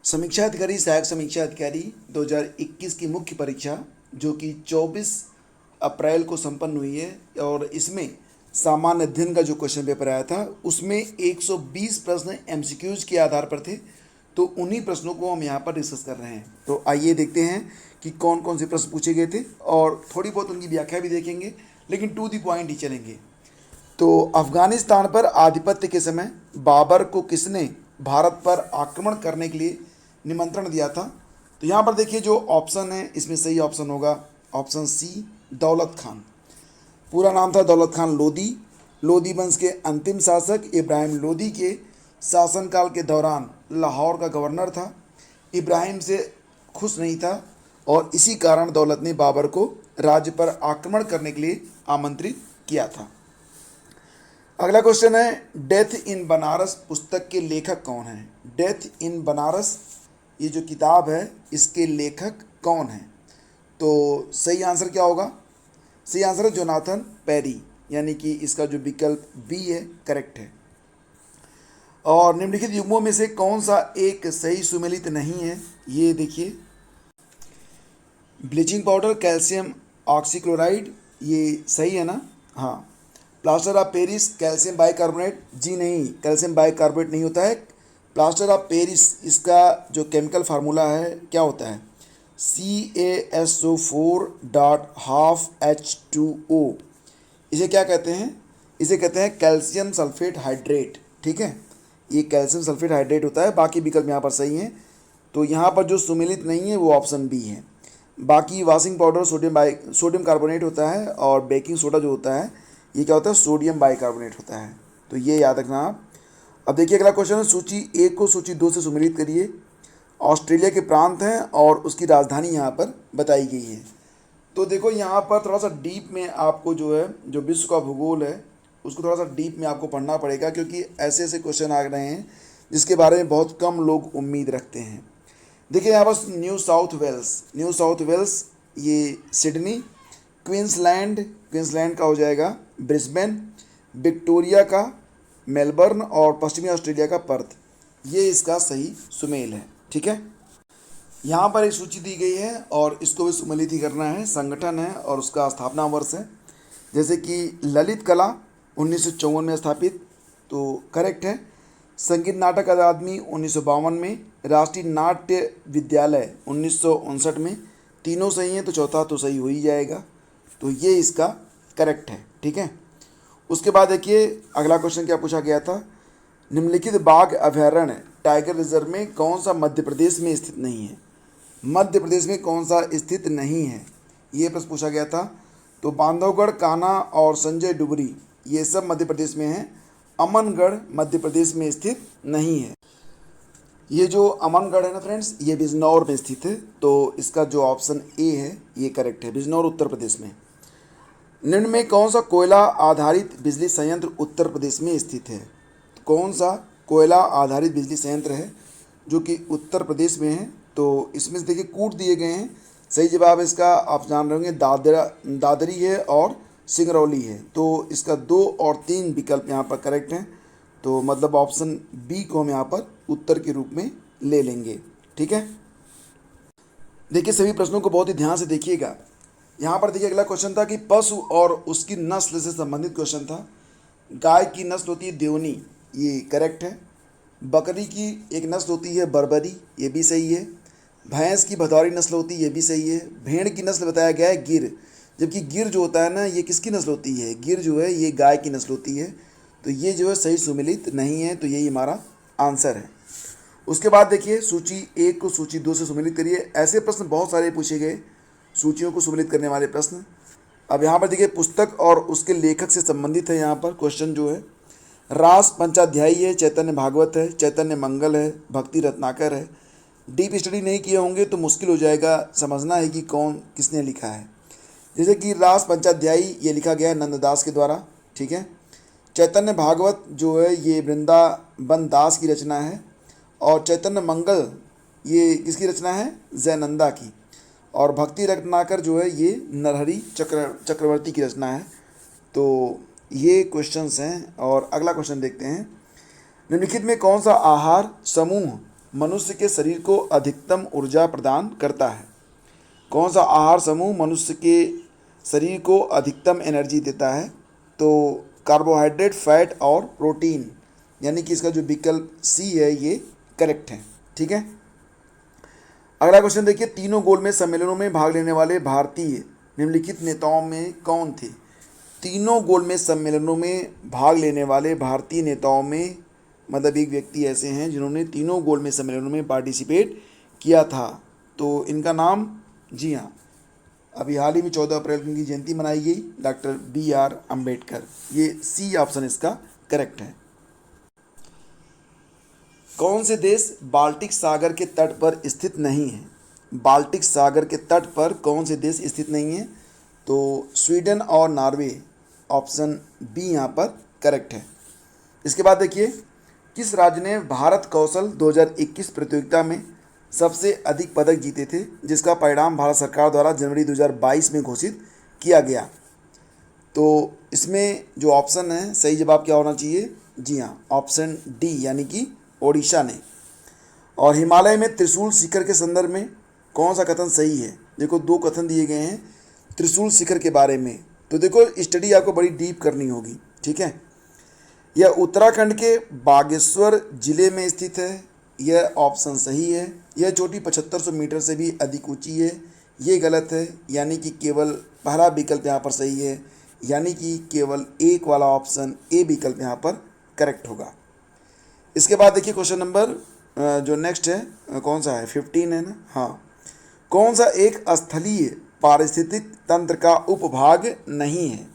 समीक्षा अधिकारी सहायक समीक्षा अधिकारी 2021 की मुख्य परीक्षा जो कि 24 अप्रैल को संपन्न हुई है और इसमें सामान्य अध्ययन का जो क्वेश्चन पेपर आया था उसमें 120 प्रश्न एमसीक्यूज के आधार पर थे। तो उन्हीं प्रश्नों को हम यहाँ पर डिस्कस कर रहे हैं। तो आइए देखते हैं कि कौन कौन से प्रश्न पूछे गए थे और थोड़ी बहुत उनकी व्याख्या भी देखेंगे, लेकिन टू द पॉइंट ही चलेंगे। तो अफगानिस्तान पर आधिपत्य के समय बाबर को किसने भारत पर आक्रमण करने के लिए निमंत्रण दिया था? तो यहाँ पर देखिए जो ऑप्शन है इसमें सही ऑप्शन होगा ऑप्शन सी, दौलत खान। पूरा नाम था दौलत खान लोदी। लोदी वंश के अंतिम शासक इब्राहिम लोदी के शासनकाल के दौरान लाहौर का गवर्नर था। इब्राहिम से खुश नहीं था और इसी कारण दौलत ने बाबर को राज्य पर आक्रमण करने के लिए आमंत्रित किया था। अगला क्वेश्चन है, डेथ इन बनारस पुस्तक के लेखक कौन हैं? डेथ इन बनारस ये जो किताब है इसके लेखक कौन हैं? तो सही आंसर क्या होगा? सही आंसर है जोनाथन पेरी, यानी कि इसका जो विकल्प बी है करेक्ट है। और निम्नलिखित युग्मों में से कौन सा एक सही सुमेलित नहीं है? ये देखिए, ब्लीचिंग पाउडर कैल्शियम ऑक्सीक्लोराइड ये सही है ना? हाँ। Plaster of Paris calcium bicarbonate, जी नहीं, कैल्शियम बाइकार्बोनेट नहीं होता है। प्लास्टर ऑफ पेरिस इसका जो केमिकल फार्मूला है क्या होता है? CaSO4.12H2O। इसे क्या कहते हैं? इसे कहते हैं कैल्शियम सल्फेट हाइड्रेट। ठीक है, ये कैल्शियम सल्फेट हाइड्रेट होता है। बाकी विकल्प यहाँ पर सही हैं। तो यहाँ पर जो सुमेलित नहीं है वो ऑप्शन बी है। बाकी वॉशिंग पाउडर सोडियम कार्बोनेट होता है और बेकिंग सोडा जो होता है ये क्या होता है? सोडियम बाइकार्बोनेट होता है। तो ये याद रखना आप। अब देखिए अगला क्वेश्चन है, सूची 1 को सूची 2 से सुमेलित करिए। ऑस्ट्रेलिया के प्रांत हैं और उसकी राजधानी यहाँ पर बताई गई है। तो देखो यहाँ पर थोड़ा सा डीप में आपको जो है जो विश्व का भूगोल है उसको थोड़ा सा डीप में आपको पढ़ना पड़ेगा, क्योंकि ऐसे ऐसे क्वेश्चन आ रहे हैं जिसके बारे में बहुत कम लोग उम्मीद रखते हैं। देखिए यहाँ पर न्यू साउथ वेल्स ये सिडनी, क्वींसलैंड का हो जाएगा ब्रिस्बेन, विक्टोरिया का मेलबर्न और पश्चिमी ऑस्ट्रेलिया का पर्थ। ये इसका सही सुमेल है। ठीक है, यहाँ पर एक सूची दी गई है और इसको भी सुमेलित ही करना है। संगठन है और उसका स्थापना वर्ष है, जैसे कि ललित कला 1954 में स्थापित, तो करेक्ट है। संगीत नाटक अकादमी 1952 में, राष्ट्रीय नाट्य विद्यालय 1959 में। तीनों सही हैं तो चौथा तो सही हो ही जाएगा। तो ये इसका करेक्ट है। ठीक है, उसके बाद देखिए अगला क्वेश्चन क्या पूछा गया था, निम्नलिखित बाघ अभयारण्य टाइगर रिजर्व में कौन सा मध्य प्रदेश में स्थित नहीं है? मध्य प्रदेश में कौन सा स्थित नहीं है, ये प्रश्न पूछा गया था। तो बांधवगढ़, कान्हा और संजय डुबरी ये सब मध्य प्रदेश में हैं। अमनगढ़ मध्य प्रदेश में स्थित नहीं है। ये जो अमनगढ़ है ना फ्रेंड्स, ये बिजनौर में स्थित है। तो इसका जो ऑप्शन ए है ये करेक्ट है, बिजनौर उत्तर प्रदेश में। निम्न में कौन सा कोयला आधारित बिजली संयंत्र उत्तर प्रदेश में स्थित है? कौन सा कोयला आधारित बिजली संयंत्र है जो कि उत्तर प्रदेश में है? तो इसमें से देखिए कूट दिए गए हैं। सही जवाब इसका आप जान रहे होंगे दादरी है और सिंगरौली है। तो इसका 2 और 3 विकल्प यहाँ पर करेक्ट हैं। तो मतलब ऑप्शन बी को हम यहाँ पर उत्तर के रूप में ले लेंगे। ठीक है, देखिए सभी प्रश्नों को बहुत ही ध्यान से देखिएगा। यहाँ पर देखिए अगला क्वेश्चन था कि पशु और उसकी नस्ल से संबंधित क्वेश्चन था। गाय की नस्ल होती है देवनी, ये करेक्ट है। बकरी की एक नस्ल होती है बर्बरी, ये भी सही है। भैंस की भदौरी नस्ल होती है, ये भी सही है। भेड़ की नस्ल बताया गया है गिर, जबकि गिर जो होता है ना ये किसकी नस्ल होती है? गिर जो है ये गाय की नस्ल होती है। तो ये जो है सही सुमेलित नहीं है, तो यही हमारा आंसर है। उसके बाद देखिए सूची 1 को सूची 2 से सुमेलित करिए। ऐसे प्रश्न बहुत सारे पूछे गए, सूचियों को सुमेलित करने वाले प्रश्न। अब यहाँ पर देखिए पुस्तक और उसके लेखक से संबंधित है। यहाँ पर क्वेश्चन जो है रास पंचाध्यायी है, चैतन्य भागवत है, चैतन्य मंगल है, भक्ति रत्नाकर है। डीप स्टडी नहीं किए होंगे तो मुश्किल हो जाएगा समझना है कि कौन किसने लिखा है। जैसे कि रास पंचाध्यायी ये लिखा गया है नंददास के द्वारा। ठीक है, चैतन्य भागवत जो है ये वृंदावन दास की रचना है और चैतन्य मंगल ये किसकी रचना है? जयनंदा की। और भक्ति रत्नाकर जो है ये नरहरि चक्रवर्ती की रचना है। तो ये क्वेश्चंस हैं और अगला क्वेश्चन देखते हैं। निम्नलिखित में कौन सा आहार समूह मनुष्य के शरीर को अधिकतम ऊर्जा प्रदान करता है? कौन सा आहार समूह मनुष्य के शरीर को अधिकतम एनर्जी देता है? तो कार्बोहाइड्रेट, फैट और प्रोटीन, यानी कि इसका जो विकल्प सी है ये करेक्ट है। ठीक है, अगला क्वेश्चन देखिए, तीनों गोलमेज सम्मेलनों में भाग लेने वाले भारतीय निम्नलिखित नेताओं में कौन थे? तीनों गोलमेज सम्मेलनों में भाग लेने वाले भारतीय नेताओं में मतलब एक व्यक्ति ऐसे हैं जिन्होंने तीनों गोलमेज सम्मेलनों में पार्टिसिपेट किया था। तो इनका नाम, जी हाँ, अभी हाल ही में 14 अप्रैल को इनकी जयंती मनाई गई, डॉक्टर BR अम्बेडकर। ये सी ऑप्शन इसका करेक्ट है। कौन से देश बाल्टिक सागर के तट पर स्थित नहीं है? बाल्टिक सागर के तट पर कौन से देश स्थित नहीं है? तो स्वीडन और नॉर्वे, ऑप्शन बी यहाँ पर करेक्ट है। इसके बाद देखिए, किस राज्य ने भारत कौशल 2021 प्रतियोगिता में सबसे अधिक पदक जीते थे, जिसका परिणाम भारत सरकार द्वारा जनवरी 2022 में घोषित किया गया? तो इसमें जो ऑप्शन है, सही जवाब क्या होना चाहिए? जी हाँ, ऑप्शन डी, यानी कि ओडिशा ने। और हिमालय में त्रिशूल शिखर के संदर्भ में कौन सा कथन सही है? देखो, दो कथन दिए गए हैं त्रिशूल शिखर के बारे में, तो देखो स्टडी आपको बड़ी डीप करनी होगी। ठीक है, यह उत्तराखंड के बागेश्वर जिले में स्थित है, यह ऑप्शन सही है। यह चोटी 7500 मीटर से भी अधिक ऊंची है, ये गलत है, यानी कि केवल पहला विकल्प यहाँ पर सही है, यानी कि केवल एक वाला ऑप्शन ए विकल्प यहाँ पर करेक्ट होगा। इसके बाद देखिए क्वेश्चन नंबर जो नेक्स्ट है, कौन सा है, 15 है ना? हाँ, कौन सा एक स्थलीय पारिस्थितिक तंत्र का उपभाग नहीं है?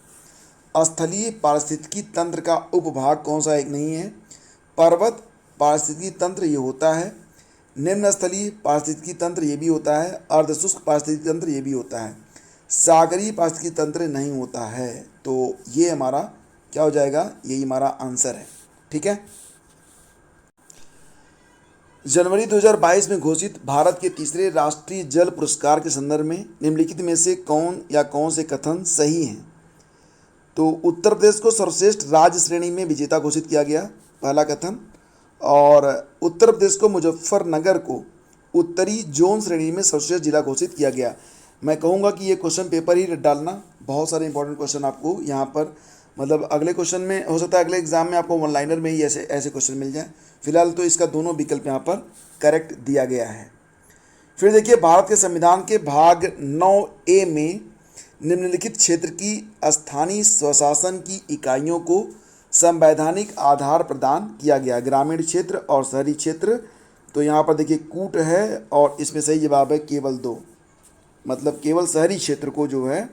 स्थलीय पारिस्थितिकी तंत्र का उपभाग कौन सा एक नहीं है? पर्वत पारिस्थितिकी तंत्र ये होता है, निम्न स्थलीय पारिस्थितिकी तंत्र ये भी होता है, अर्धशुष्क पारिस्थितिकी तंत्र ये भी होता है, सागरीय पारिस्थितिकी तंत्र नहीं होता है। तो ये हमारा क्या हो जाएगा? यही हमारा आंसर है। ठीक है, जनवरी 2022 में घोषित भारत के तीसरे राष्ट्रीय जल पुरस्कार के संदर्भ में निम्नलिखित में से कौन या कौन से कथन सही हैं? तो उत्तर प्रदेश को सर्वश्रेष्ठ राज्य श्रेणी में विजेता घोषित किया गया, पहला कथन। और उत्तर प्रदेश को मुजफ्फरनगर को उत्तरी जोन श्रेणी में सर्वश्रेष्ठ जिला घोषित किया गया। मैं कहूँगा कि ये क्वेश्चन पेपर ही डालना, बहुत सारे इंपॉर्टेंट क्वेश्चन आपको यहाँ पर मतलब अगले क्वेश्चन में हो सकता है, अगले एग्जाम में आपको वन लाइनर में ही ऐसे क्वेश्चन मिल जाए। फिलहाल तो इसका दोनों विकल्प यहाँ पर करेक्ट दिया गया है। फिर देखिए, भारत के संविधान के भाग 9A में निम्नलिखित क्षेत्र की स्थानीय स्वशासन की इकाइयों को संवैधानिक आधार प्रदान किया गया, ग्रामीण क्षेत्र और शहरी क्षेत्र। तो यहाँ पर देखिए कूट है और इसमें सही जवाब है केवल 2, मतलब केवल शहरी क्षेत्र को जो है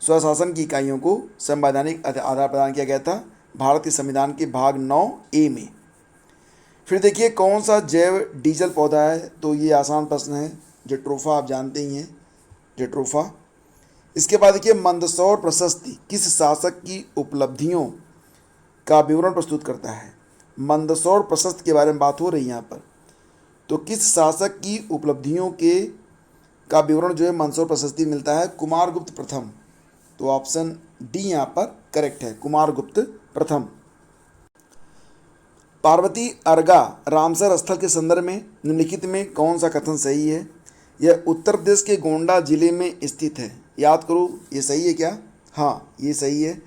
स्वशासन की इकाइयों को संवैधानिक आधार प्रदान किया गया था भारत के संविधान के भाग 9A में। फिर देखिए, कौन सा जैव डीजल पौधा है? तो ये आसान प्रश्न है, जेट्रोफा, आप जानते ही हैं, जेट्रोफा। इसके बाद देखिए, मंदसौर प्रशस्ति किस शासक की उपलब्धियों का विवरण प्रस्तुत करता है? मंदसौर प्रशस्ति के बारे में बात हो रही है यहाँ पर। तो किस शासक की उपलब्धियों का विवरण जो है मंदसौर प्रशस्ति मिलता है? कुमारगुप्त प्रथम। तो ऑप्शन डी यहाँ पर करेक्ट है, कुमारगुप्त प्रथम। पार्वती अर्गा रामसर स्थल के संदर्भ में निम्नलिखित में कौन सा कथन सही है? यह उत्तर प्रदेश के गोंडा जिले में स्थित है। याद करो, ये सही है क्या? हाँ, ये सही है।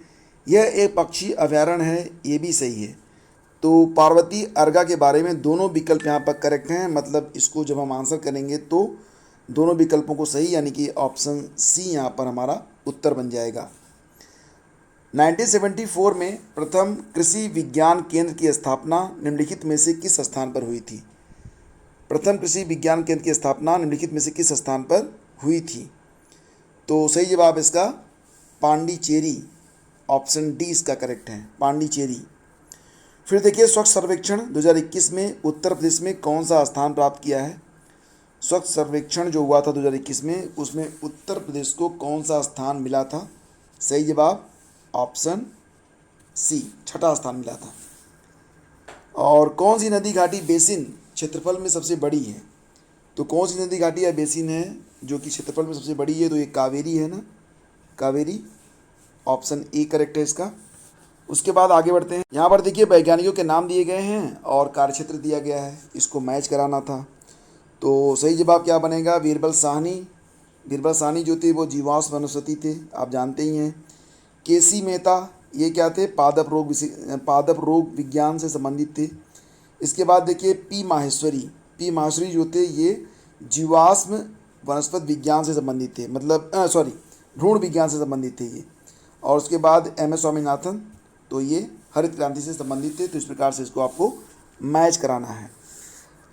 यह एक पक्षी अभयारण्य है, ये भी सही है। तो पार्वती अर्गा के बारे में दोनों विकल्प यहाँ पर करेक्ट हैं, मतलब इसको जब हम आंसर करेंगे तो दोनों विकल्पों को सही, यानी कि ऑप्शन सी यहाँ पर हमारा उत्तर बन जाएगा। 1974 में प्रथम कृषि विज्ञान केंद्र की स्थापना निम्नलिखित में से किस स्थान पर हुई थी? प्रथम कृषि विज्ञान केंद्र की स्थापना निम्नलिखित में से किस स्थान पर हुई थी? तो सही जवाब इसका पांडिचेरी, ऑप्शन डी इसका करेक्ट है, पांडिचेरी। फिर देखिए, स्वच्छ सर्वेक्षण 2021 में उत्तर प्रदेश में कौन सा स्थान प्राप्त किया है? स्वच्छ सर्वेक्षण जो हुआ था 2021 में, उसमें उत्तर प्रदेश को कौन सा स्थान मिला था? सही जवाब ऑप्शन सी, छठा स्थान मिला था। और कौन सी नदी घाटी बेसिन क्षेत्रफल में सबसे बड़ी है? तो कौन सी नदी घाटी या बेसिन है जो कि क्षेत्रफल में सबसे बड़ी है? तो ये कावेरी है ना, कावेरी, ऑप्शन ए करेक्ट है इसका। उसके बाद आगे बढ़ते हैं। यहाँ पर देखिए वैज्ञानिकों के नाम दिए गए हैं और कार्यक्षेत्र दिया गया है, इसको मैच कराना था। तो सही जवाब क्या बनेगा? बीरबल साहनी। बीरबल साहनी जो थे वो जीवाश्म वनस्पति थे, आप जानते ही हैं। केसी मेहता ये क्या थे? पादप रोग विज्ञान से संबंधित थे। इसके बाद देखिए पी माहेश्वरी। पी माहेश्वरी जो थे ये जीवाश्म वनस्पति विज्ञान से संबंधित थे, मतलब सॉरी भ्रूण विज्ञान से संबंधित थे ये। और उसके बाद एम एस स्वामीनाथन, तो ये हरित क्रांति से संबंधित थे। तो इस प्रकार से इसको आपको मैच कराना है।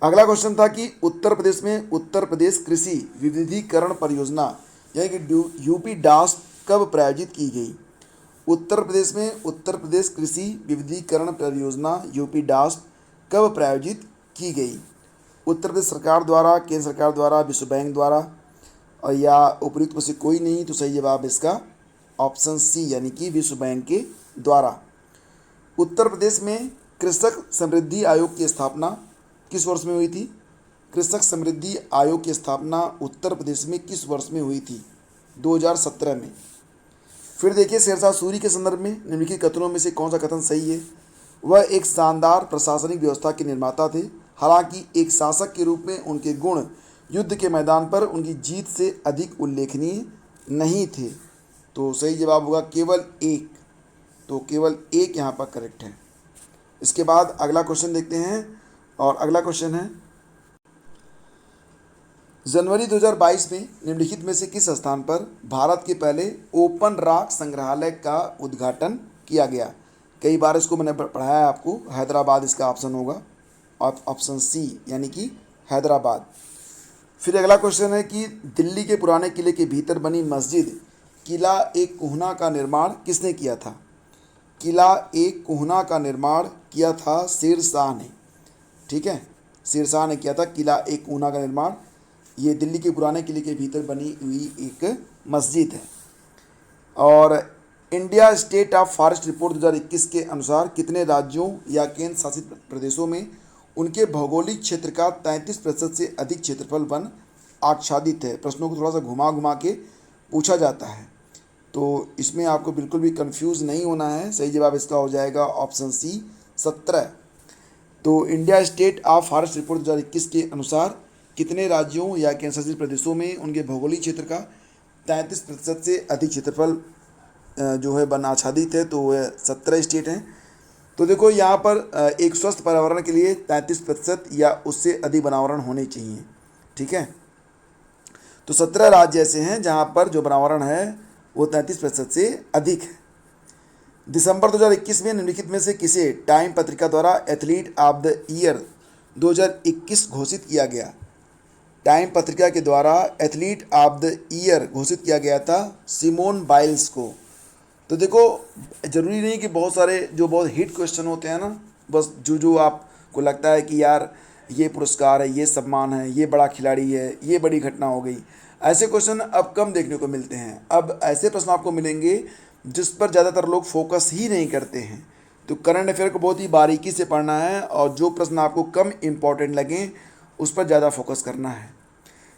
अगला क्वेश्चन था कि उत्तर प्रदेश में उत्तर प्रदेश कृषि विविधीकरण परियोजना यानी कि यूपी डास कब प्रायोजित की गई? उत्तर प्रदेश में उत्तर प्रदेश कृषि विविधीकरण परियोजना यूपी डास कब प्रायोजित की गई? उत्तर प्रदेश सरकार द्वारा, केंद्र सरकार द्वारा, विश्व बैंक द्वारा, और या उपयुक्त में से कोई नहीं। तो सही जवाब इसका ऑप्शन सी यानी कि विश्व बैंक के द्वारा। उत्तर प्रदेश में कृषक समृद्धि आयोग की स्थापना किस वर्ष में हुई थी? कृषक समृद्धि आयोग की स्थापना उत्तर प्रदेश में किस वर्ष में हुई थी? 2017 में। फिर देखिए शेरशाह सूरी के संदर्भ में निम्नलिखित कथनों में से कौन सा कथन सही है? वह एक शानदार प्रशासनिक व्यवस्था के निर्माता थे, हालांकि एक शासक के रूप में उनके गुण युद्ध के मैदान पर उनकी जीत से अधिक उल्लेखनीय नहीं थे। तो सही जवाब होगा केवल एक। तो केवल एक यहाँ पर करेक्ट है। इसके बाद अगला क्वेश्चन देखते हैं, और अगला क्वेश्चन है जनवरी 2022 में निम्नलिखित में से किस स्थान पर भारत के पहले ओपन रॉक संग्रहालय का उद्घाटन किया गया? कई बार इसको मैंने पढ़ाया है आपको। हैदराबाद इसका ऑप्शन होगा, ऑप्शन सी यानी कि हैदराबाद। फिर अगला क्वेश्चन है कि दिल्ली के पुराने किले के भीतर बनी मस्जिद किला एक कोहना का निर्माण किसने किया था? किला एक कोहना का निर्माण किया था शेर शाह ने। ठीक है, शेर शाह ने किया था किला एक कोहना का निर्माण। ये दिल्ली के पुराने किले के भीतर बनी हुई एक मस्जिद है। और India state of forest report 2021 के अनुसार कितने राज्यों या केंद्र शासित प्रदेशों में उनके भौगोलिक क्षेत्र का 33% से अधिक क्षेत्रफल वन आच्छादित है? प्रश्नों को थोड़ा सा घुमा घुमा के पूछा जाता है, तो इसमें आपको बिल्कुल भी कंफ्यूज नहीं होना है। सही जवाब इसका हो जाएगा ऑप्शन सी 17। तो India state of forest report 2021 के अनुसार कितने राज्यों या केंद्र शासित प्रदेशों में उनके भौगोलिक क्षेत्र का 33% से अधिक क्षेत्रफल जो है वन आच्छादित है? तो वह 17 स्टेट हैं। तो देखो यहाँ पर एक स्वस्थ पर्यावरण के लिए 33% या उससे अधिक वनावरण होने चाहिए। ठीक है, तो 17 राज्य ऐसे हैं जहाँ पर जो वनावरण है वो 33% से अधिक है। दिसंबर 2021 में निम्नलिखित में से किसे टाइम पत्रिका द्वारा एथलीट ऑफ द ईयर 2021 घोषित किया गया? टाइम पत्रिका के द्वारा एथलीट ऑफ द ईयर घोषित किया गया था सिमोन बाइल्स को। तो देखो ज़रूरी नहीं कि बहुत सारे जो बहुत हिट क्वेश्चन होते हैं ना, बस जो आपको लगता है कि यार ये पुरस्कार है, ये सम्मान है, ये बड़ा खिलाड़ी है, ये बड़ी घटना हो गई, ऐसे क्वेश्चन अब कम देखने को मिलते हैं। अब ऐसे प्रश्न आपको मिलेंगे जिस पर ज़्यादातर लोग फोकस ही नहीं करते हैं। तो करंट अफेयर को बहुत ही बारीकी से पढ़ना है और जो प्रश्न आपको कम इम्पॉर्टेंट लगें उस पर ज़्यादा फोकस करना है।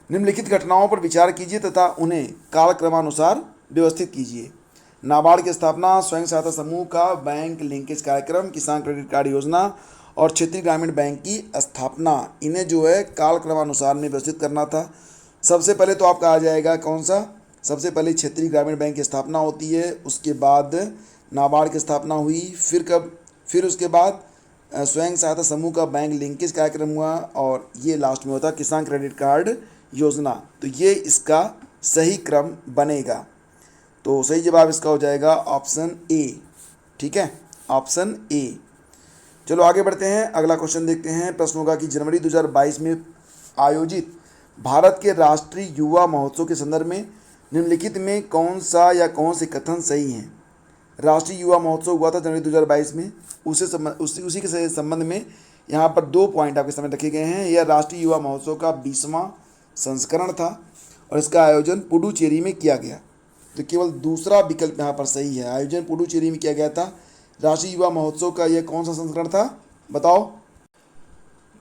निम्नलिखित घटनाओं पर विचार कीजिए तथा उन्हें कालक्रमानुसार व्यवस्थित कीजिए। नाबार्ड की स्थापना, स्वयं सहायता समूह का बैंक लिंकेज कार्यक्रम, किसान क्रेडिट कार्ड योजना और क्षेत्रीय ग्रामीण बैंक की स्थापना, इन्हें जो है कालक्रमानुसार में व्यवस्थित करना था। सबसे पहले तो आपका आ जाएगा कौन सा? सबसे पहले क्षेत्रीय ग्रामीण बैंक की स्थापना होती है, उसके बाद नाबार्ड की स्थापना हुई, फिर उसके बाद स्वयं सहायता समूह का बैंक लिंकेज कार्यक्रम हुआ, और ये लास्ट में होता किसान क्रेडिट कार्ड योजना। तो ये इसका सही क्रम बनेगा। तो सही जवाब इसका हो जाएगा ऑप्शन ए। ठीक है, ऑप्शन ए। चलो आगे बढ़ते हैं, अगला क्वेश्चन देखते हैं। प्रश्न होगा कि जनवरी 2022 में आयोजित भारत के राष्ट्रीय युवा महोत्सव के संदर्भ में निम्नलिखित में कौन सा या कौन से कथन सही हैं? राष्ट्रीय युवा महोत्सव हुआ था जनवरी 2022 में, उसी के संबंध में यहाँ पर 2 पॉइंट आपके सामने रखे गए हैं। यह राष्ट्रीय युवा महोत्सव का 20वां संस्करण था और इसका आयोजन पुडुचेरी में किया गया। तो केवल दूसरा विकल्प यहाँ पर सही है, आयोजन पुडुचेरी में किया गया था। राष्ट्रीय युवा महोत्सव का यह कौन सा संस्करण था बताओ?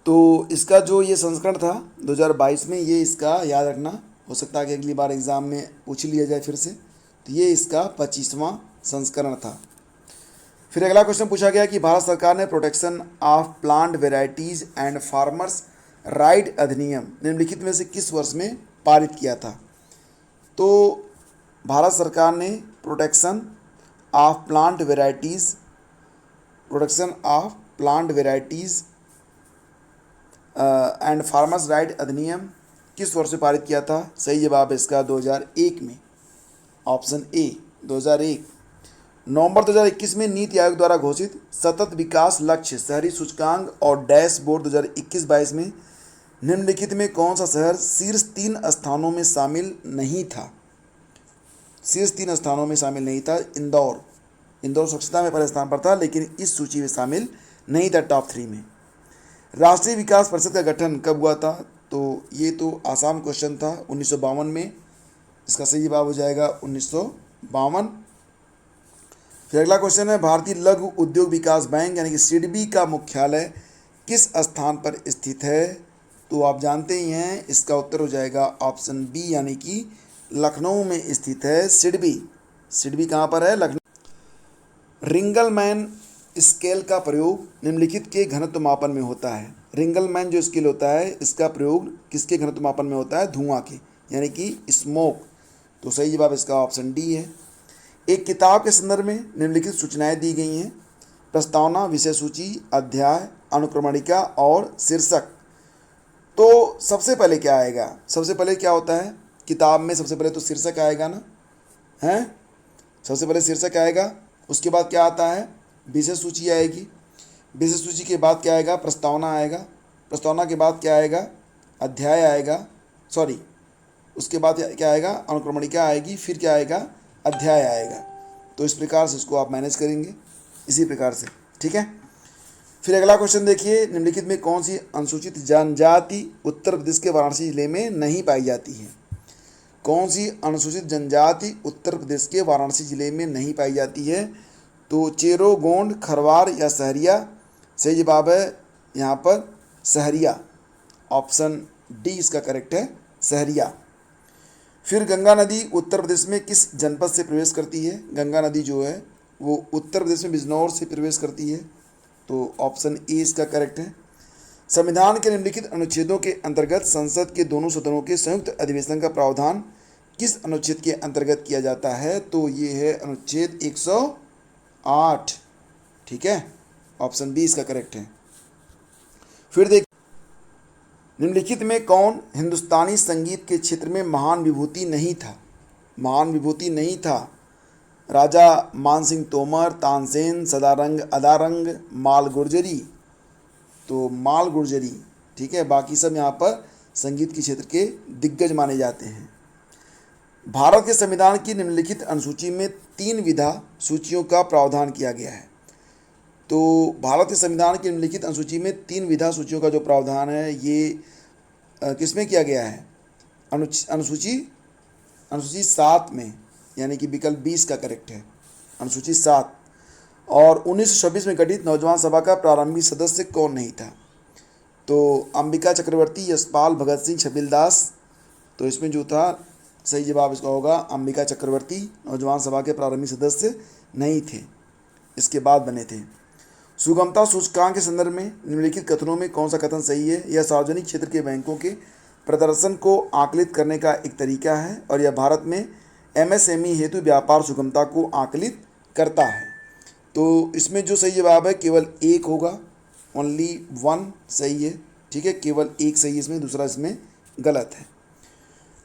तो इसका जो ये संस्करण था 2022 में, ये इसका याद रखना, हो सकता है कि अगली बार एग्ज़ाम में पूछ लिया जाए फिर से। तो ये इसका 25वां संस्करण था। फिर अगला क्वेश्चन पूछा गया कि भारत सरकार ने protection of plant varieties and farmers right अधिनियम निम्नलिखित में से किस वर्ष में पारित किया था। तो भारत सरकार ने protection of plant varieties and farmers right अधिनियम किस वर्ष में पारित किया था। सही जवाब है इसका 2001 में, ऑप्शन ए 2001। नवंबर 2021 में नीति आयोग द्वारा घोषित सतत विकास लक्ष्य शहरी सूचकांक और डैशबोर्ड 2021-22 में निम्नलिखित में कौन सा शहर शीर्ष 3 स्थानों में शामिल नहीं था। शीर्ष 3 स्थानों में शामिल नहीं था इंदौर स्वच्छता में पहले स्थान पर था, लेकिन इस सूची में शामिल नहीं था टॉप 3 में। राष्ट्रीय विकास परिषद का गठन कब हुआ था। तो ये तो आसान क्वेश्चन था, 1952 में। इसका सही जवाब हो जाएगा 1952। फिर अगला क्वेश्चन है भारतीय लघु उद्योग विकास बैंक यानी कि सिडबी का मुख्यालय किस स्थान पर स्थित है। तो आप जानते ही हैं, इसका उत्तर हो जाएगा ऑप्शन बी यानी कि लखनऊ में स्थित है सिडबी कहाँ पर है, लखनऊ। रिंगलमैन स्केल का प्रयोग निम्नलिखित के घनत्व मापन में होता है। रिंगलमैन जो स्केल होता है इसका प्रयोग किसके घनत्व मापन में होता है, धुआं के यानी कि स्मोक। तो सही जवाब इसका ऑप्शन डी है। एक किताब के संदर्भ में निम्नलिखित सूचनाएं दी गई हैं। प्रस्तावना, विषय सूची, अध्याय, अनुक्रमणिका और शीर्षक। तो सबसे पहले क्या आएगा, सबसे पहले क्या होता है किताब में, सबसे पहले तो शीर्षक आएगा ना, हैं, सबसे पहले शीर्षक आएगा। उसके बाद क्या आता है, विषय सूची आएगी। विषय सूची के बाद क्या आएगा, प्रस्तावना आएगा। प्रस्तावना के बाद क्या आएगा, अध्याय आएगा, उसके बाद क्या आएगा, अनुक्रमणिका आएगी। फिर क्या आएगा, अध्याय आएगा। तो इस प्रकार से इसको आप मैनेज करेंगे, इसी प्रकार से, ठीक है। फिर अगला क्वेश्चन देखिए, निम्नलिखित में कौन सी अनुसूचित जनजाति उत्तर प्रदेश के वाराणसी जिले में नहीं पाई जाती है। कौन सी अनुसूचित जनजाति उत्तर प्रदेश के वाराणसी जिले में नहीं पाई जाती है। तो चेरो, गोंड, खरवार या सहरिया। सही जवाब है यहाँ पर सहरिया, ऑप्शन डी इसका करेक्ट है, सहरिया। फिर गंगा नदी उत्तर प्रदेश में किस जनपद से प्रवेश करती है। गंगा नदी जो है वो उत्तर प्रदेश में बिजनौर से प्रवेश करती है। तो ऑप्शन ए इसका करेक्ट है। संविधान के निम्नलिखित अनुच्छेदों के अंतर्गत संसद के दोनों सदनों के संयुक्त अधिवेशन का प्रावधान किस अनुच्छेद के अंतर्गत किया जाता है। तो ये है अनुच्छेद 108, ठीक है, ऑप्शन बी इसका करेक्ट है। फिर देख, निम्नलिखित में कौन हिंदुस्तानी संगीत के क्षेत्र में महान विभूति नहीं था। महान विभूति नहीं था। राजा मानसिंह तोमर, तानसेन, सदारंग, अदारंग, माल गुर्जरी। तो माल गुर्जरी, ठीक है, बाकी सब यहाँ पर संगीत के क्षेत्र के दिग्गज माने जाते हैं। भारत के संविधान की निम्नलिखित अनुसूची में 3 विधा सूचियों का प्रावधान किया गया है। तो भारत के संविधान की निम्नलिखित अनुसूची में 3 विधा सूचियों का जो प्रावधान है ये किसमें किया गया है, अनुसूची 7 में, यानी कि विकल्प 20 का करेक्ट है, अनुसूची 7। और 1926 में गठित नौजवान सभा का प्रारंभिक सदस्य कौन नहीं था। तो अंबिका चक्रवर्ती, यशपाल, भगत सिंह, छबिलदास। तो इसमें जो था सही जवाब इसका होगा अंबिका चक्रवर्ती नौजवान सभा के प्रारंभिक सदस्य नहीं थे, इसके बाद बने थे। सुगमता सूचकांक के संदर्भ में निम्नलिखित कथनों में कौन सा कथन सही है। यह सार्वजनिक क्षेत्र के बैंकों के प्रदर्शन को आकलित करने का एक तरीका है और यह भारत में एमएसएमई हेतु व्यापार सुगमता को आकलित करता है। तो इसमें जो सही जवाब है केवल एक होगा, ओनली 1 सही है, ठीक है, केवल एक सही इसमें, दूसरा इसमें गलत है।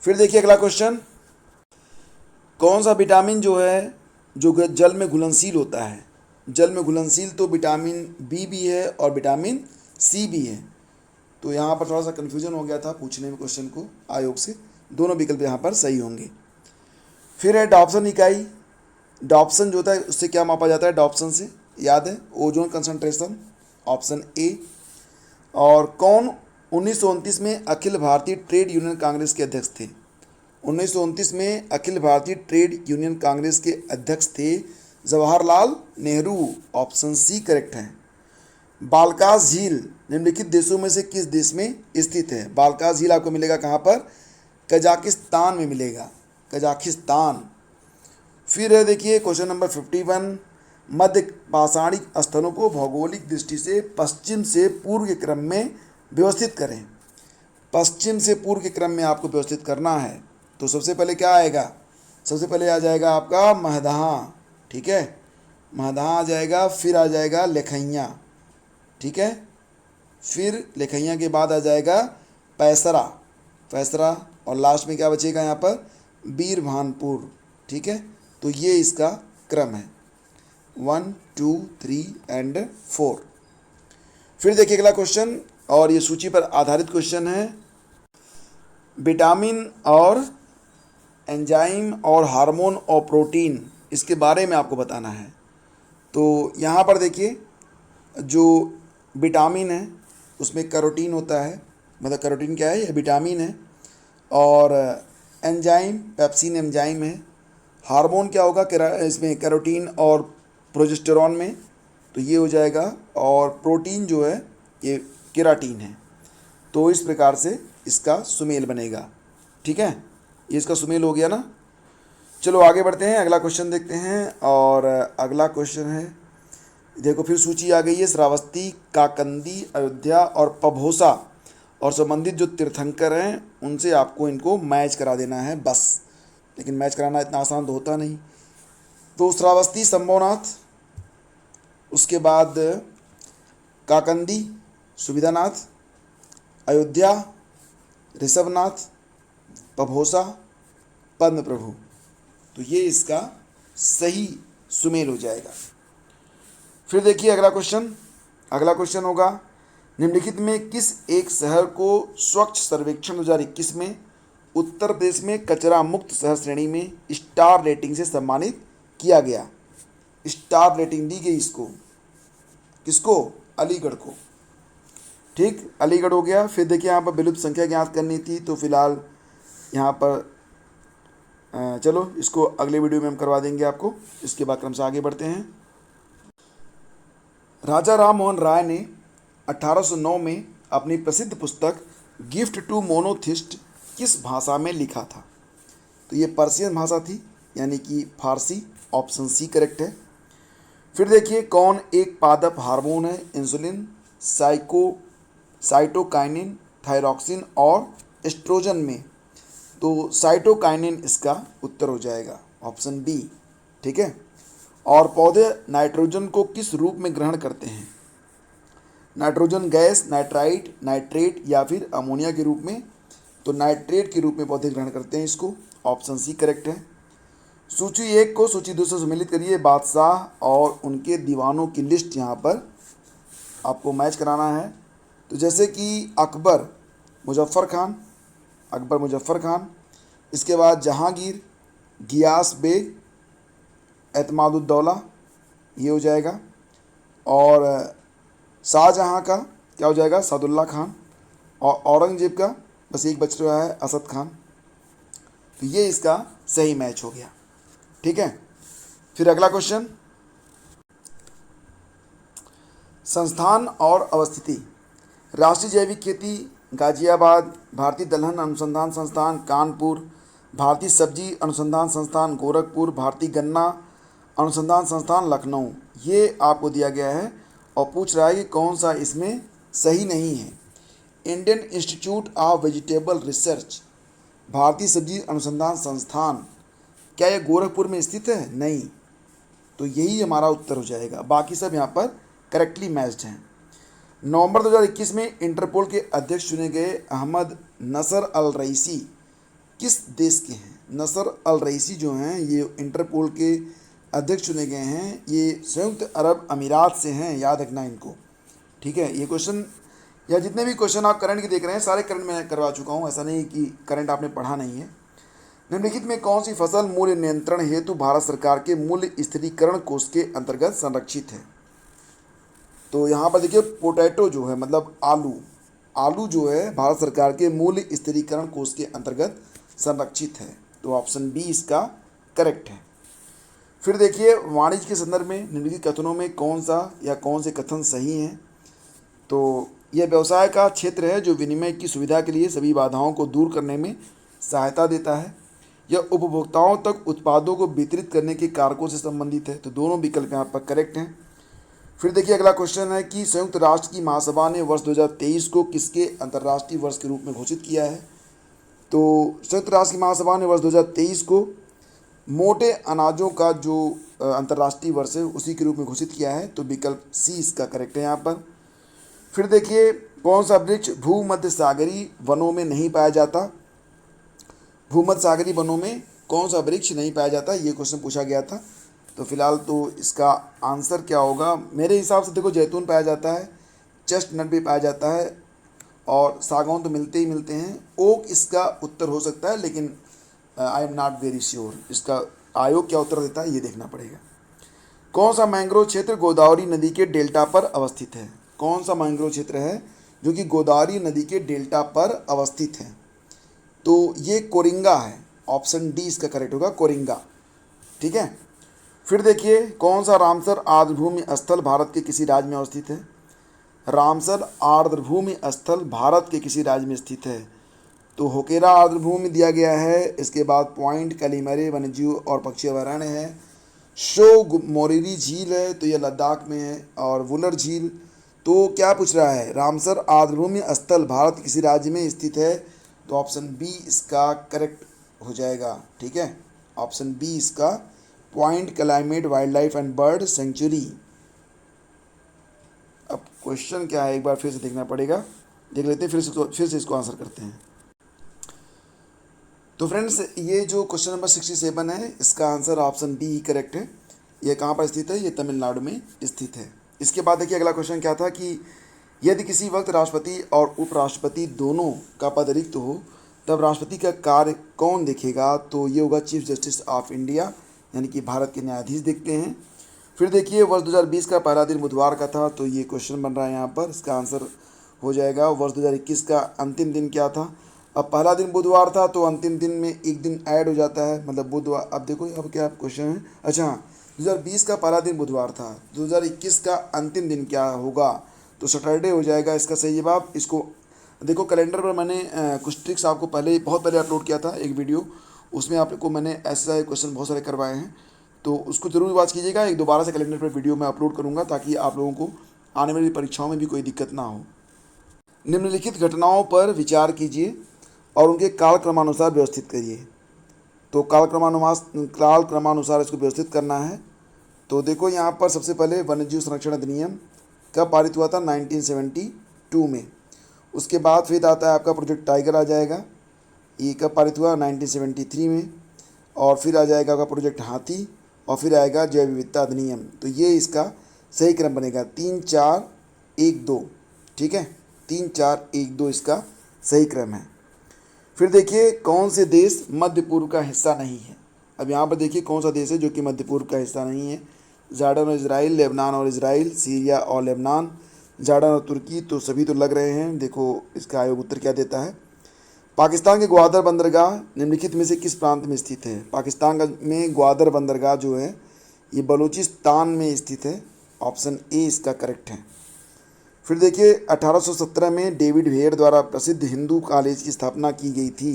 फिर देखिए अगला क्वेश्चन, कौन सा विटामिन जो है जो जल में घुलनशील होता है। जल में घुलनशील तो विटामिन बी भी है और विटामिन सी भी है। तो यहाँ पर थोड़ा सा कन्फ्यूजन हो गया था पूछने में क्वेश्चन को आयोग से, दोनों विकल्प यहाँ पर सही होंगे। फिर है डॉप्सन इकाई। डॉप्सन जो होता है उससे क्या मापा जाता है, डॉप्सन से याद है ओजोन कंसंट्रेशन, ऑप्शन ए। और कौन 1929 में अखिल भारतीय ट्रेड यूनियन कांग्रेस के अध्यक्ष थे। 1929 में अखिल भारतीय ट्रेड यूनियन कांग्रेस के अध्यक्ष थे Jawaharlal Nehru, option C correct है। बालकास झील निम्नलिखित देशों में से किस देश में स्थित है। बालकास झील आपको मिलेगा कहाँ पर, कजाकिस्तान में मिलेगा, कजाकिस्तान। फिर है देखिए क्वेश्चन नंबर 51, मध्य पाषाणिक स्थलों को भौगोलिक दृष्टि से पश्चिम से पूर्व के क्रम में व्यवस्थित करें। पश्चिम से पूर्व के क्रम में आपको व्यवस्थित करना है। तो सबसे पहले क्या आएगा? सबसे पहले आ जाएगा आपका महदहा, ठीक है, महदहा आ जाएगा, फिर आ जाएगा लेखैया, ठीक है, फिर लेखैया के बाद आ जाएगा पैसरा, पैसरा, और लास्ट में क्या बचेगा यहाँ पर? बीरभानपुर, ठीक है। तो ये इसका क्रम है 1 2 3 एंड 4। फिर देखिए अगला क्वेश्चन, और ये सूची पर आधारित क्वेश्चन है। विटामिन और एंजाइम और हार्मोन और प्रोटीन, इसके बारे में आपको बताना है। तो यहाँ पर देखिए, जो विटामिन है उसमें कैरोटीन होता है, मतलब कैरोटीन क्या है? ये विटामिन है। और एंजाइम पेप्सिन एंजाइम है। हार्मोन क्या होगा? इसमें कैरोटीन और प्रोजेस्टेरॉन में, तो ये हो जाएगा। और प्रोटीन जो है ये केराटीन है। तो इस प्रकार से इसका सुमेल बनेगा, ठीक है। ये इसका सुमेल हो गया ना। चलो आगे बढ़ते हैं, अगला क्वेश्चन देखते हैं। और अगला क्वेश्चन है, देखो फिर सूची आ गई है। श्रावस्ती, काकंदी, अयोध्या और पभोसा और संबंधित जो तीर्थंकर हैं उनसे आपको इनको मैच करा देना है बस। लेकिन मैच कराना इतना आसान तो होता नहीं। तो श्रावस्ती शंभोनाथ, उसके बाद काकंदी सुविधानाथ, अयोध्या ऋषभनाथ, पभोसा पद्म प्रभु। तो ये इसका सही सुमेल हो जाएगा। फिर देखिए अगला क्वेश्चन। अगला क्वेश्चन होगा, निम्नलिखित में किस एक शहर को स्वच्छ सर्वेक्षण 2021 में उत्तर प्रदेश में कचरा मुक्त शहर श्रेणी में स्टार रेटिंग से सम्मानित किया गया? स्टार रेटिंग दी गई इसको, किसको? अलीगढ़ को, ठीक, अलीगढ़ हो गया। फिर देखिए यहाँ पर विलुप्त संख्या ज्ञात करनी थी, तो फिलहाल यहाँ पर चलो इसको अगले वीडियो में हम करवा देंगे आपको। इसके बाद क्रम से आगे बढ़ते हैं। राजा राम मोहन राय ने 1809 में अपनी प्रसिद्ध पुस्तक गिफ्ट टू मोनोथिस्ट किस भाषा में लिखा था? तो ये पर्शियन भाषा थी, यानी कि फारसी। ऑप्शन सी करेक्ट है। फिर देखिए, कौन एक पादप हार्मोन है? इंसुलिन, साइटोकाइनिन, थायरॉक्सिन और एस्ट्रोजन में? तो साइटोकाइनिन इसका उत्तर हो जाएगा, ऑप्शन बी, ठीक है। और पौधे नाइट्रोजन को किस रूप में ग्रहण करते हैं? नाइट्रोजन गैस, नाइट्राइट, नाइट्रेट या फिर अमोनिया के रूप में? तो नाइट्रेट के रूप में पौधे ग्रहण करते हैं इसको, ऑप्शन सी करेक्ट है। सूची 1 को सूची 2 से सम्मिलित करिए। बादशाह और उनके दीवानों की लिस्ट यहाँ पर आपको मैच कराना है। तो जैसे कि अकबर मुजफ्फ़र खान, अकबर मुजफ्फ़र खान, इसके बाद जहांगीर, गियास बेग, एतमादुद्दौला, ये हो जाएगा। और शाहजहाँ का क्या हो जाएगा? सादुल्ला खान। और औरंगजेब का बस एक बच रहा है, असद खान। तो ये इसका सही मैच हो गया, ठीक है। फिर अगला क्वेश्चन, संस्थान और अवस्थिति। राष्ट्रीय जैविक खेती गाजियाबाद, भारतीय दलहन अनुसंधान संस्थान कानपुर, भारतीय सब्जी अनुसंधान संस्थान गोरखपुर, भारतीय गन्ना अनुसंधान संस्थान लखनऊ। ये आपको दिया गया है और पूछ रहा है कि कौन सा इसमें सही नहीं है। Indian institute of vegetable research, भारतीय सब्जी अनुसंधान संस्थान, क्या ये गोरखपुर में स्थित है? नहीं। तो यही हमारा उत्तर हो जाएगा। बाकी सब यहाँ पर करेक्टली मैच्ड हैं। नवंबर 2021 में इंटरपोल के अध्यक्ष चुने गए अहमद नसर अल रईसी किस देश के हैं? नसर अल रईसी जो हैं ये इंटरपोल के अध्यक्ष चुने गए हैं, ये संयुक्त अरब अमीरात से हैं, याद रखना इनको, ठीक है। ये क्वेश्चन या जितने भी क्वेश्चन आप करंट के देख रहे हैं सारे करंट मैं करवा चुका हूँ, ऐसा नहीं कि करंट आपने पढ़ा नहीं है। निम्नलिखित में कौन सी फसल मूल्य नियंत्रण हेतु भारत सरकार के मूल्य स्थिरीकरण कोष के अंतर्गत संरक्षित है? तो यहाँ पर देखिए, पोटैटो जो है मतलब आलू, आलू जो है भारत सरकार के मूल्य स्थिरीकरण कोष के अंतर्गत संरक्षित है। तो ऑप्शन बी इसका करेक्ट है। फिर देखिए, वाणिज्य के संदर्भ में निम्नलिखित कथनों में कौन सा या कौन से कथन सही हैं? तो यह व्यवसाय का क्षेत्र है जो विनिमय की सुविधा के लिए सभी बाधाओं को दूर करने में सहायता देता है। यह उपभोक्ताओं तक उत्पादों को वितरित करने के कारकों से संबंधित है। तो दोनों विकल्प यहाँ पर करेक्ट हैं। फिर देखिए अगला क्वेश्चन है कि संयुक्त राष्ट्र की महासभा ने वर्ष 2023 को किसके अंतर्राष्ट्रीय वर्ष के रूप में घोषित किया है। तो संयुक्त राष्ट्र की महासभा ने वर्ष 2023 को मोटे अनाजों का जो अंतर्राष्ट्रीय वर्ष है उसी के रूप में घोषित किया है। तो विकल्प सी इसका करेक्ट है यहाँ पर। फिर देखिए कौन सा वृक्ष भूमध्य सागरीय वनों में नहीं पाया जाता। भूमध्य सागरीय वनों में कौन सा वृक्ष नहीं पाया जाता, ये क्वेश्चन पूछा गया था। तो फिलहाल तो इसका आंसर क्या होगा, मेरे हिसाब से देखो जैतून पाया जाता है, चेस्टनट भी पाया जाता है और सागौन तो मिलते ही मिलते हैं। ओक इसका उत्तर हो सकता है, लेकिन I am not very sure. इसका आयोग क्या उत्तर देता है ये देखना पड़ेगा। कौन सा मैंग्रोव क्षेत्र गोदावरी नदी के डेल्टा पर अवस्थित है। कौन सा मैंग्रोव क्षेत्र है जो कि गोदावरी नदी के डेल्टा पर अवस्थित है। तो ये कोरिंगा है, ऑप्शन डी इसका करेक्ट होगा, कोरिंगा। ठीक है। फिर देखिए कौन सा रामसर आर्द्रभूमि स्थल भारत के किसी राज्य में अवस्थित है। रामसर आर्द्रभूमि स्थल भारत के किसी राज्य में स्थित है। तो होकेरा आर्द्रभूमि दिया गया है, इसके बाद पॉइंट कैलीमरे वन्यजीव और पक्षी अभयारण्य है, शो मोरिरी झील है तो यह लद्दाख में है, और वुलर झील। तो क्या पूछ रहा है, रामसर आर्द्रभूमि स्थल भारत के किसी राज्य में स्थित है। तो ऑप्शन बी इसका करेक्ट हो जाएगा। ठीक है, ऑप्शन बी इसका point climate wild life and bird sanctuary. अब क्वेश्चन क्या है एक बार फिर से देखना पड़ेगा, देख लेते हैं, फिर से इसको आंसर करते हैं। तो फ्रेंड्स ये जो क्वेश्चन नंबर 67 है इसका आंसर ऑप्शन बी ही करेक्ट है। ये कहाँ पर स्थित है, ये तमिलनाडु में स्थित है। इसके बाद देखिए अगला क्वेश्चन क्या था कि यदि किसी वक्त राष्ट्रपति और उपराष्ट्रपति दोनों का पद रिक्त हो तब राष्ट्रपति का कार्य कौन देखेगा। तो ये होगा चीफ जस्टिस ऑफ इंडिया, यानी कि भारत के न्यायाधीश देखते हैं। फिर देखिए वर्ष 2020 का पहला दिन बुधवार का था, तो ये क्वेश्चन बन रहा है यहाँ पर, इसका आंसर हो जाएगा वर्ष 2021 का अंतिम दिन क्या था। अब पहला दिन बुधवार था तो अंतिम दिन में एक दिन ऐड हो जाता है, मतलब बुधवार। अब देखो अब क्या क्वेश्चन है, अच्छा हाँ 2020 का पहला दिन बुधवार था, 2021 का अंतिम दिन क्या होगा। तो सैटरडे हो जाएगा इसका सही जवाब। इसको देखो कैलेंडर पर मैंने कुछ ट्रिक्स आपको बहुत पहले अपलोड किया था एक वीडियो, उसमें आपको मैंने ऐसे क्वेश्चन बहुत सारे करवाए हैं, तो उसको ज़रूर वॉच कीजिएगा। एक दोबारा से कैलेंडर पर वीडियो मैं अपलोड करूँगा ताकि आप लोगों को आने वाली परीक्षाओं में भी कोई दिक्कत ना हो। निम्नलिखित घटनाओं पर विचार कीजिए और उनके कालक्रमानुसार व्यवस्थित करिए। तो कालक्रमानुसार इसको व्यवस्थित करना है। तो देखो यहाँ पर सबसे पहले वन्यजीव संरक्षण अधिनियम कब पारित हुआ था, 1972 में। उसके बाद फिर आता है आपका प्रोजेक्ट टाइगर आ जाएगा, ये कब पारित हुआ, 1973 में। और फिर आ जाएगा आपका प्रोजेक्ट हाथी, और फिर आएगा जैव विविधता अधिनियम। तो ये इसका सही क्रम बनेगा 3 4 1 2। ठीक है, 3 4 1 2 इसका सही क्रम है। फिर देखिए कौन से देश मध्य पूर्व का हिस्सा नहीं है। अब यहाँ पर देखिए कौन सा देश है जो कि मध्य पूर्व का हिस्सा नहीं है। जॉर्डन और इजराइल, लेबनान और इजराइल, सीरिया और लेबनान, जॉर्डन और तुर्की। तो सभी तो लग रहे हैं, देखो इसका आयोग उत्तर क्या देता है। पाकिस्तान के ग्वादर बंदरगाह निम्नलिखित में से किस प्रांत में स्थित है। पाकिस्तान में ग्वादर बंदरगाह जो है ये बलूचिस्तान में स्थित है, ऑप्शन ए इसका करेक्ट है। फिर देखिए 1817 में डेविड वेयर द्वारा प्रसिद्ध हिंदू कॉलेज की स्थापना की गई थी।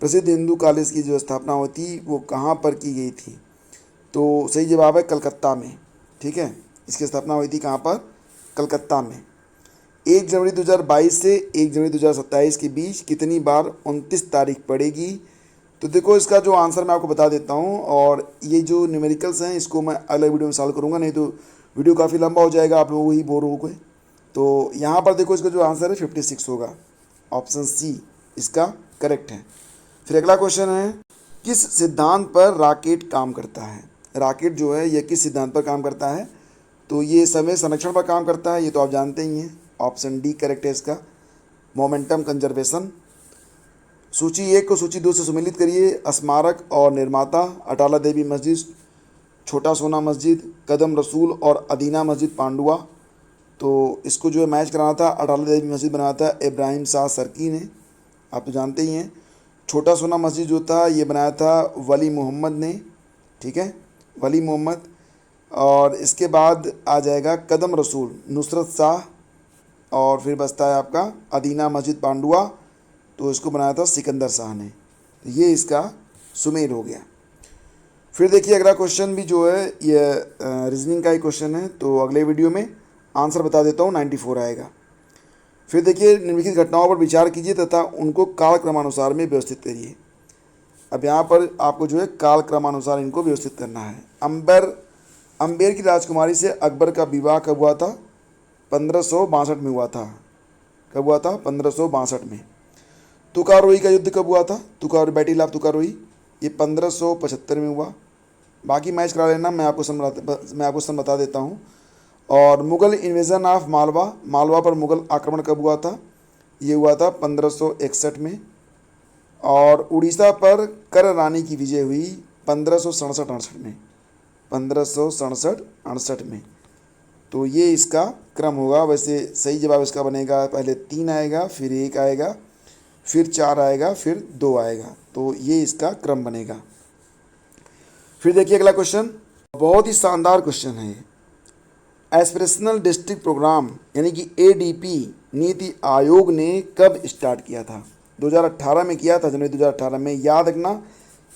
प्रसिद्ध हिंदू कॉलेज की जो स्थापना हुई थी वो कहाँ पर की गई थी। तो सही जवाब है कलकत्ता में। ठीक है, इसकी स्थापना हुई थी कहाँ पर, कलकत्ता में। 1 जनवरी 2022 से 1 जनवरी 2027 के बीच कितनी बार 29 तारीख पड़ेगी। तो देखो इसका जो आंसर मैं आपको बता देता हूँ, और ये जो न्यूमेरिकल्स हैं इसको मैं अगले वीडियो में सॉल्व करूँगा, नहीं तो वीडियो काफ़ी लंबा हो जाएगा, आप लोगों को ही बोर हो गए। तो यहाँ पर देखो इसका जो आंसर है 56 होगा, ऑप्शन सी इसका करेक्ट है। फिर अगला क्वेश्चन है किस सिद्धांत पर रॉकेट काम करता है। रॉकेट जो है यह किस सिद्धांत पर काम करता है। तो ये समय संरक्षण पर काम करता है, ये तो आप जानते ही हैं, ऑप्शन डी करेक्ट है इसका, मोमेंटम कंजर्वेशन। सूची 1 को सूची 2 से सुमेलित करिए। स्मारक और निर्माता अटाला देवी मस्जिद, छोटा सोना मस्जिद, कदम रसूल और अदीना मस्जिद पांडुआ। तो इसको जो है मैच कराना था, अटाला देवी मस्जिद बनाया था इब्राहिम शाह सरकी ने, आप तो जानते ही हैं। छोटा सोना मस्जिद जो था ये बनाया था वली मोहम्मद ने। ठीक है, वली मोहम्मद। और इसके बाद आ जाएगा कदम रसूल, नुसरत शाह। और फिर बचता है आपका अदीना मस्जिद पांडुआ, तो इसको बनाया था सिकंदर शाह ने। तो ये इसका सुमेल हो गया। फिर देखिए अगला क्वेश्चन भी जो है ये रीजनिंग का ही क्वेश्चन है, तो अगले वीडियो में आंसर बता देता हूँ, 94 आएगा। फिर देखिए निम्नलिखित घटनाओं पर विचार कीजिए तथा उनको कालक्रमानुसार में व्यवस्थित करिए। अब यहाँ पर आपको जो है कालक्रमानुसार इनको व्यवस्थित करना है। अम्बेर की राजकुमारी से अकबर का विवाह कब हुआ था? 1562 में हुआ था। कब हुआ था? 1562 में। तुकारोई का युद्ध कब हुआ था? बैटल ऑफ तुकारोई, ये 1575 में हुआ। बाकी मैच करा लेना, मैं आपको सन बता देता हूँ। और मुग़ल इन्वेजन ऑफ मालवा पर मुग़ल आक्रमण कब हुआ था? ये हुआ था 1561 में। और उड़ीसा पर कर रानी की विजय हुई 1567-68 में। 1567-68 में। तो ये इसका क्रम होगा। वैसे सही जवाब इसका बनेगा, पहले 3 आएगा, फिर 1 आएगा, फिर 4 आएगा, फिर 2 आएगा। तो ये इसका क्रम बनेगा। फिर देखिए अगला क्वेश्चन, बहुत ही शानदार क्वेश्चन है। एस्पिरेशनल डिस्ट्रिक्ट प्रोग्राम यानी कि एडीपी नीति आयोग ने कब स्टार्ट किया था? 2018 में किया था, जनवरी 2018 में। याद रखना,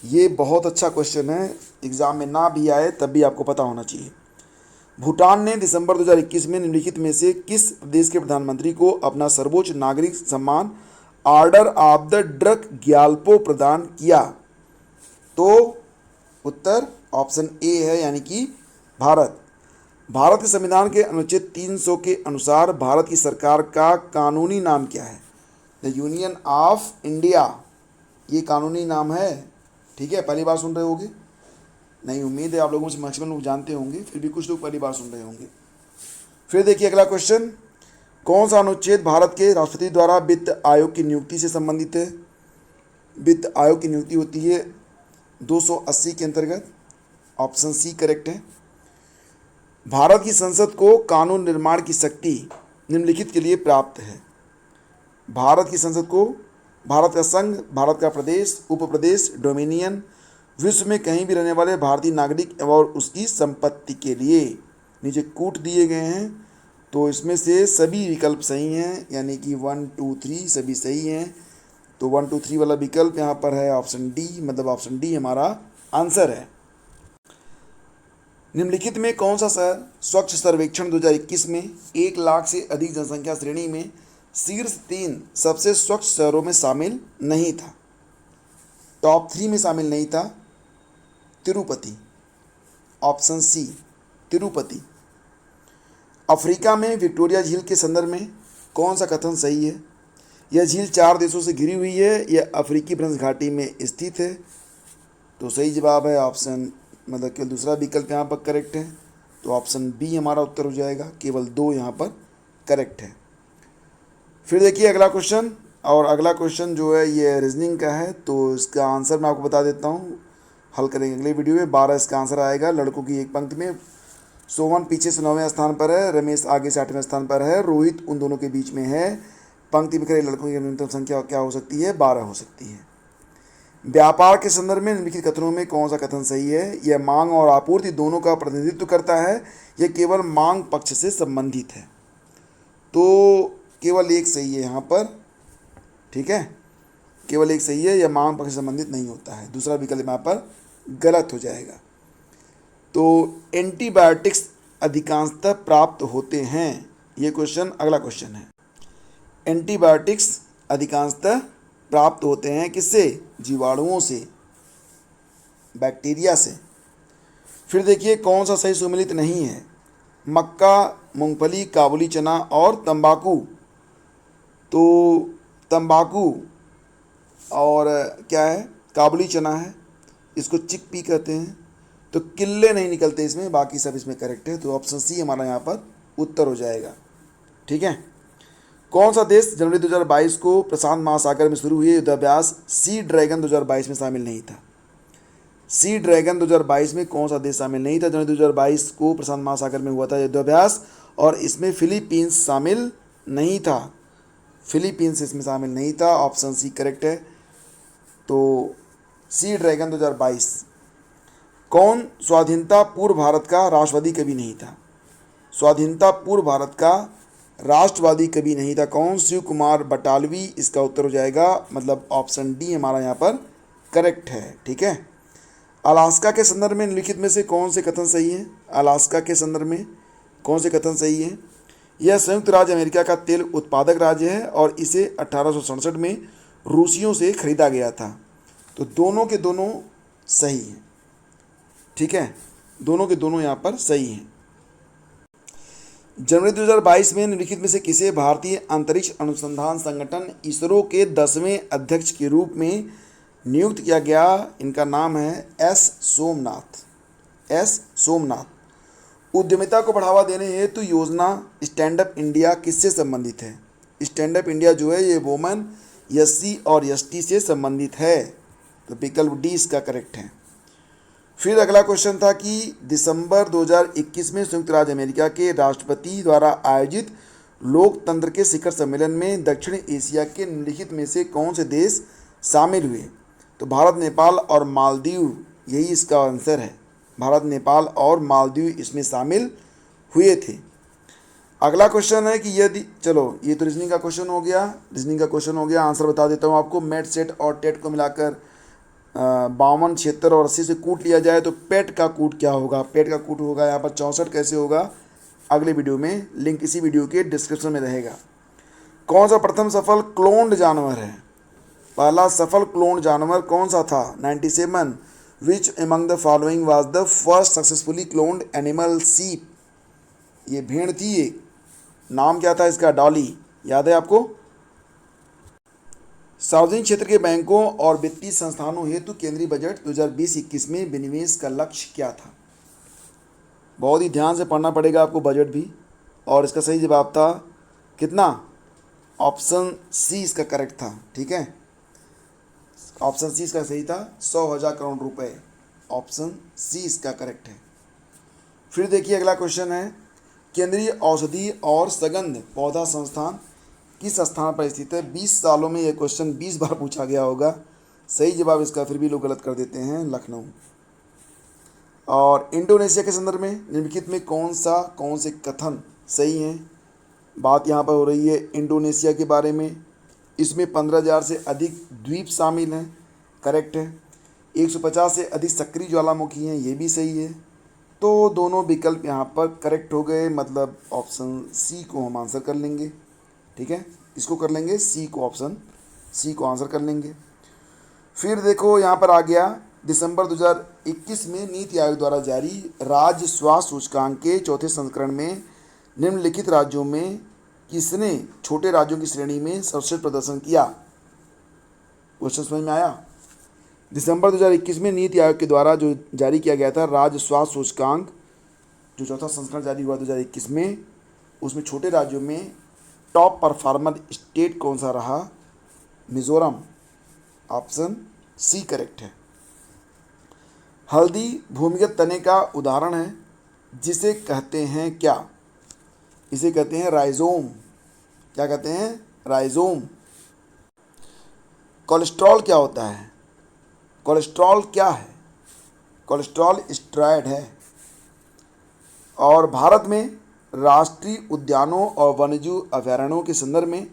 ये बहुत अच्छा क्वेश्चन है, एग्ज़ाम में ना भी आए तब भी आपको पता होना चाहिए। भूटान ने दिसंबर 2021 में निम्नलिखित में से किस देश के प्रधानमंत्री को अपना सर्वोच्च नागरिक सम्मान order of the drug Gyalpo प्रदान किया? तो उत्तर ऑप्शन ए है, यानी कि भारत। भारत के संविधान के अनुच्छेद 300 के अनुसार भारत की सरकार का कानूनी नाम क्या है? द यूनियन ऑफ इंडिया, ये कानूनी नाम है। ठीक है, पहली बार सुन रहे होंगे, नहीं उम्मीद है आप लोगों से मैक्सिमम लोग जानते होंगे, फिर भी कुछ लोग पहली बार सुन रहे होंगे। फिर देखिए अगला क्वेश्चन, कौन सा अनुच्छेद भारत के राष्ट्रपति द्वारा वित्त आयोग की नियुक्ति से संबंधित है? वित्त आयोग की नियुक्ति होती है 280 के अंतर्गत। ऑप्शन सी करेक्ट है। भारत की संसद को कानून निर्माण की शक्ति निम्नलिखित के लिए प्राप्त है। भारत की संसद को भारत का संघ, भारत का प्रदेश, उप प्रदेश, डोमिनियन, विश्व में कहीं भी रहने वाले भारतीय नागरिक और उसकी संपत्ति के लिए नीचे कूट दिए गए हैं। तो इसमें से सभी विकल्प सही हैं, यानी कि 1 2 3 सभी सही हैं। तो 1 2 3 वाला विकल्प यहाँ पर है ऑप्शन डी, मतलब ऑप्शन डी हमारा आंसर है। निम्नलिखित में कौन सा शहर स्वच्छ सर्वेक्षण 2021 में 1 लाख से अधिक जनसंख्या श्रेणी में शीर्ष 3 सबसे स्वच्छ शहरों में शामिल नहीं था? टॉप 3 में शामिल नहीं था? Tirupati, option C Tirupati. Africa में विक्टोरिया झील के संदर्भ में कौन सा कथन सही है? यह झील 4 देशों से घिरी हुई है, यह अफ्रीकी भ्रंश घाटी में स्थित है। तो सही जवाब है ऑप्शन, मतलब केवल दूसरा विकल्प यहाँ पर करेक्ट है। तो ऑप्शन बी हमारा उत्तर हो जाएगा, केवल 2 यहाँ पर करेक्ट है। फिर देखिए अगला क्वेश्चन, और अगला क्वेश्चन जो है ये रीजनिंग का है, तो इसका आंसर मैं आपको बता देता हूँ, हल करेंगे अगले वीडियो में। 12 इसका आंसर आएगा। लड़कों की एक पंक्ति में सोमन पीछे से 9वें स्थान पर है, रमेश आगे से 8वें स्थान पर है, रोहित उन दोनों के बीच में है। पंक्ति में खड़े लड़कों की न्यूनतम संख्या क्या हो सकती है? 12 हो सकती है। व्यापार के संदर्भ में निम्नलिखित कथनों में कौन सा कथन सही है? यह मांग और आपूर्ति दोनों का प्रतिनिधित्व करता है, यह केवल मांग पक्ष से संबंधित है। तो केवल एक सही है यहाँ पर, ठीक है, केवल एक सही है, यह मांग पक्ष से संबंधित नहीं होता है। दूसरा विकल्प यहाँ पर गलत हो जाएगा। तो एंटीबायोटिक्स अधिकांशतः प्राप्त होते हैं, ये क्वेश्चन अगला क्वेश्चन है। एंटीबायोटिक्स अधिकांशतः प्राप्त होते हैं किससे? जीवाणुओं से, बैक्टीरिया से। फिर देखिए कौन सा सही सुमेलित नहीं है? मक्का, मूंगफली, काबुली चना और तंबाकू। तो तंबाकू और क्या है? काबुली चना है, इसको चिकपी कहते हैं। तो किल्ले नहीं निकलते इसमें, बाकी सब इसमें करेक्ट है। तो ऑप्शन सी हमारा यहाँ पर उत्तर हो जाएगा। ठीक है। कौन सा देश जनवरी 2022 को प्रशांत महासागर में शुरू हुए युद्धाभ्यास सी ड्रैगन 2022 में शामिल नहीं था? सी ड्रैगन 2022 में कौन सा देश शामिल नहीं था? जनवरी 2022 को प्रशांत महासागर में हुआ था युद्धाभ्यास, और इसमें फिलीपींस शामिल नहीं था। फिलीपींस इसमें शामिल नहीं था। ऑप्शन सी करेक्ट है। तो सी ड्रैगन 2022। कौन स्वाधीनता पूर्व भारत का राष्ट्रवादी कवि नहीं था? स्वाधीनता पूर्व भारत का राष्ट्रवादी कवि नहीं था कौन? शिव कुमार बटालवी इसका उत्तर हो जाएगा, मतलब ऑप्शन डी हमारा यहाँ पर करेक्ट है। ठीक है। अलास्का के संदर्भ में निम्नलिखित में से कौन से कथन सही हैं? अलास्का के संदर्भ में कौन से कथन सही हैं? यह संयुक्त राज्य अमेरिका का तेल उत्पादक राज्य है और इसे 1867 में रूसियों से खरीदा गया था। तो दोनों के दोनों सही हैं। ठीक है, दोनों के दोनों यहाँ पर सही हैं। जनवरी 2022 में निम्नलिखित में से किसे भारतीय अंतरिक्ष अनुसंधान संगठन इसरो के 10वें अध्यक्ष के रूप में नियुक्त किया गया? इनका नाम है एस सोमनाथ। एस सोमनाथ। उद्यमिता को बढ़ावा देने हेतु योजना स्टैंड अप इंडिया किससे संबंधित है? स्टैंड अप इंडिया जो है ये वोमेन एससी और एसटी से संबंधित है। तो विकल्प डी इसका करेक्ट है। फिर अगला क्वेश्चन था कि दिसंबर 2021 में संयुक्त राज्य अमेरिका के राष्ट्रपति द्वारा आयोजित लोकतंत्र के शिखर सम्मेलन में दक्षिण एशिया के निम्नलिखित में से कौन से देश शामिल हुए? तो भारत, नेपाल और मालदीव, यही इसका आंसर है। भारत, नेपाल और मालदीव इसमें शामिल हुए थे। अगला क्वेश्चन है कि यदि, चलो ये तो रीजनिंग का क्वेश्चन हो गया। रीजनिंग का क्वेश्चन हो गया, आंसर बता देता हूँ आपको। मेट, सेट और टेट को मिलाकर 52, 76 और 80 से कूट लिया जाए तो पेट का कूट क्या होगा? पेट का कूट होगा यहाँ पर 64। कैसे होगा? अगले वीडियो में, लिंक इसी वीडियो के डिस्क्रिप्शन में रहेगा। कौन सा प्रथम सफल क्लोन्ड जानवर है? पहला सफल क्लोन्ड जानवर कौन सा था? 97। Which among the following was the first successfully cloned animal? सीप। ये भेड़ थी एक। नाम क्या था इसका? डॉली। याद है आपको? सार्वजनिक क्षेत्र के बैंकों और वित्तीय संस्थानों हेतु केंद्रीय बजट 2020-21 में विनिवेश का लक्ष्य क्या था? बहुत ही ध्यान से पढ़ना पड़ेगा आपको बजट भी। और इसका सही जवाब था कितना? ऑप्शन सी इसका करेक्ट था। ठीक है, ऑप्शन सी इसका सही था, 100,000 करोड़ रुपए। ऑप्शन सी इसका करेक्ट है। फिर देखिए अगला क्वेश्चन है, केंद्रीय औषधि और सगंध पौधा संस्थान किस स्थान पर स्थित है? 20 सालों में यह क्वेश्चन 20 बार पूछा गया होगा। सही जवाब इसका फिर भी लोग गलत कर देते हैं, लखनऊ। और इंडोनेशिया के संदर्भ में निम्नलिखित में कौन से कथन सही हैं? बात यहाँ पर हो रही है इंडोनेशिया के बारे में। इसमें 15,000 से अधिक द्वीप शामिल हैं, करेक्ट है। 150 से अधिक सक्रिय ज्वालामुखी हैं, ये भी सही है। तो दोनों विकल्प यहाँ पर करेक्ट हो गए, मतलब ऑप्शन सी को हम आंसर कर लेंगे। ठीक है, इसको कर लेंगे सी को, ऑप्शन सी को आंसर कर लेंगे। फिर देखो यहाँ पर आ गया, दिसंबर 2021 में नीति आयोग द्वारा जारी राज्य स्वास्थ्य सूचकांक के चौथे संस्करण में निम्नलिखित राज्यों में किसने छोटे राज्यों की श्रेणी में सर्वश्रेष्ठ प्रदर्शन किया? क्वेश्चन समझ में आया? दिसंबर 2021 में नीति आयोग के द्वारा जो जारी किया गया था राज्य स्वास्थ्य सूचकांक, जो चौथा संस्करण जारी हुआ 2021 में, उसमें छोटे राज्यों में टॉप परफॉर्मर स्टेट कौन सा रहा? मिजोरम। ऑप्शन सी करेक्ट है। हल्दी भूमिगत तने का उदाहरण है, जिसे कहते हैं क्या? इसे कहते हैं राइजोम। क्या कहते हैं? राइजोम। कोलेस्ट्रॉल क्या होता है? कोलेस्ट्रॉल क्या है? कोलेस्ट्रॉल स्टेरॉयड है। और भारत में राष्ट्रीय उद्यानों और वन्यजीव अभयारण्यों के संदर्भ में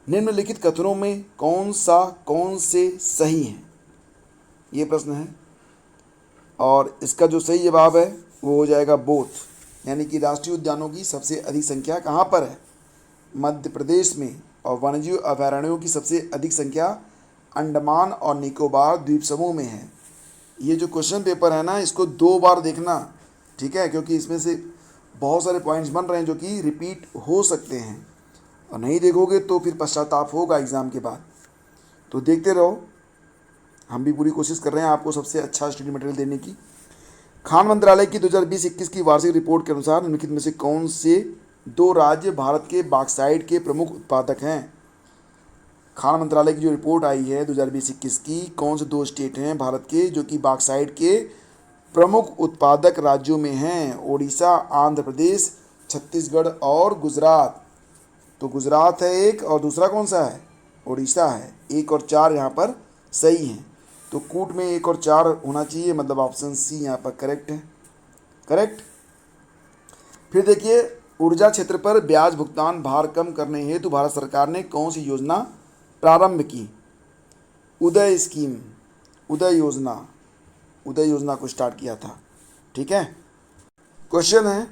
निम्नलिखित कथनों में कौन से सही हैं? ये प्रश्न है। और इसका जो सही जवाब है वो हो जाएगा बोथ, यानी कि राष्ट्रीय उद्यानों की सबसे अधिक संख्या कहाँ पर है? मध्य प्रदेश में। और वन्यजीव अभयारण्यों की सबसे अधिक संख्या अंडमान और निकोबार द्वीप समूह में है। ये जो क्वेश्चन पेपर है ना, इसको 2 बार देखना, ठीक है, क्योंकि इसमें से बहुत सारे पॉइंट्स बन रहे हैं जो कि रिपीट हो सकते हैं, और नहीं देखोगे तो फिर पश्चाताप होगा एग्ज़ाम के बाद। तो देखते रहो, हम भी पूरी कोशिश कर रहे हैं आपको सबसे अच्छा स्टडी मटेरियल देने की। खान मंत्रालय की 2020-21 की वार्षिक रिपोर्ट के अनुसार निम्नलिखित में से कौन से 2 राज्य भारत के बॉक्साइट के प्रमुख उत्पादक हैं? खान मंत्रालय की जो रिपोर्ट आई है 2020-21 की, कौन से 2 स्टेट हैं भारत के जो कि बॉक्साइट के प्रमुख उत्पादक राज्यों में हैं? ओडिशा, आंध्र प्रदेश, छत्तीसगढ़ और गुजरात। तो गुजरात है एक, और दूसरा कौन सा है? ओडिशा है। 1 और 4 यहाँ पर सही हैं। तो कूट में 1 और 4 होना चाहिए, मतलब ऑप्शन सी यहाँ पर करेक्ट है। करेक्ट। फिर देखिए, ऊर्जा क्षेत्र पर ब्याज भुगतान भार कम करने हेतु भारत सरकार ने कौन सी योजना प्रारंभ की? उदय स्कीम। उदय योजना को स्टार्ट किया था। ठीक है। क्वेश्चन है,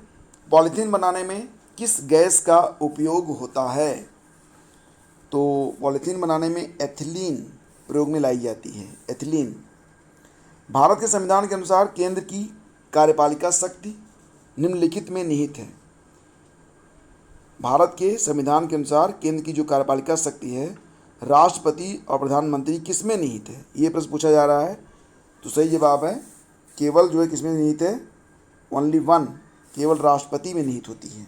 पॉलीथीन बनाने में किस गैस का उपयोग होता है? तो पॉलीथीन बनाने में एथिलीन प्रयोग में लाई जाती है, एथिलीन। भारत के संविधान के अनुसार केंद्र की कार्यपालिका शक्ति निम्नलिखित में निहित है। भारत के संविधान के अनुसार केंद्र की जो कार्यपालिका शक्ति है, राष्ट्रपति और प्रधानमंत्री, किस में निहित है? ये प्रश्न पूछा जा रहा है। तो सही जवाब है केवल जो है किस में निहित है? ओनली वन, केवल राष्ट्रपति में निहित होती है,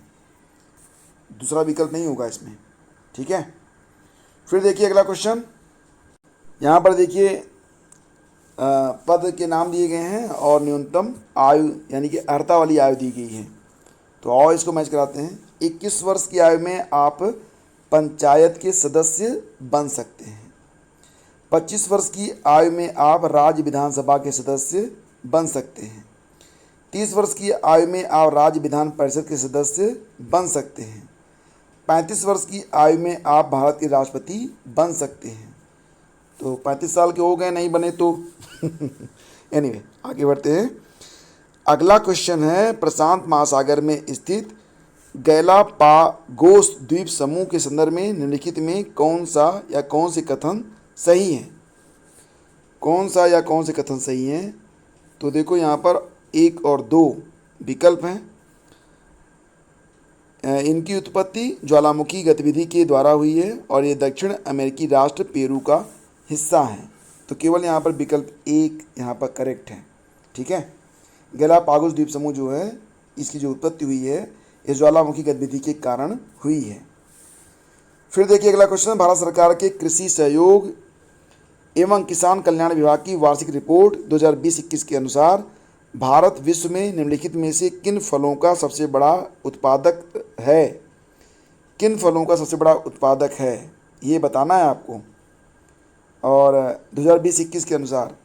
दूसरा विकल्प नहीं होगा इसमें। ठीक है। फिर देखिए अगला क्वेश्चन, यहाँ पर देखिए पद के नाम दिए गए हैं और न्यूनतम आयु यानी कि अर्हता वाली आयु दी गई है। तो आओ इसको मैच कराते हैं। 21 वर्ष की आयु में आप पंचायत के सदस्य बन सकते हैं। 25 वर्ष की आयु में आप राज्य विधानसभा के सदस्य बन सकते हैं। 30 वर्ष की आयु में आप राज्य विधान परिषद के सदस्य बन सकते हैं। 35 वर्ष की आयु में आप भारत के राष्ट्रपति बन सकते हैं। तो 35 साल के हो गए, नहीं बने तो एनीवे आगे बढ़ते हैं। अगला क्वेश्चन है, प्रशांत महासागर में स्थित गैलापागोस द्वीप समूह के संदर्भ में निम्नलिखित में कौन सा या कौन से कथन सही हैं? कौन सा या कौन से कथन सही हैं? तो देखो यहाँ पर 1 और 2 विकल्प हैं। इनकी उत्पत्ति ज्वालामुखी गतिविधि के द्वारा हुई है और ये दक्षिण अमेरिकी राष्ट्र पेरू का हिस्सा है। तो केवल यहाँ पर विकल्प 1 यहाँ पर करेक्ट है। ठीक है। गैलापागोस द्वीप समूह जो है, इसकी जो उत्पत्ति हुई है ये ज्वालामुखी गतिविधि के कारण हुई है। फिर देखिए अगला क्वेश्चन, भारत सरकार के कृषि सहयोग एवं किसान कल्याण विभाग की वार्षिक रिपोर्ट 2020-21 के अनुसार भारत विश्व में निम्नलिखित में से किन फलों का सबसे बड़ा उत्पादक है? किन फलों का सबसे बड़ा उत्पादक है ये बताना है आपको। और 2020-21 के अनुसार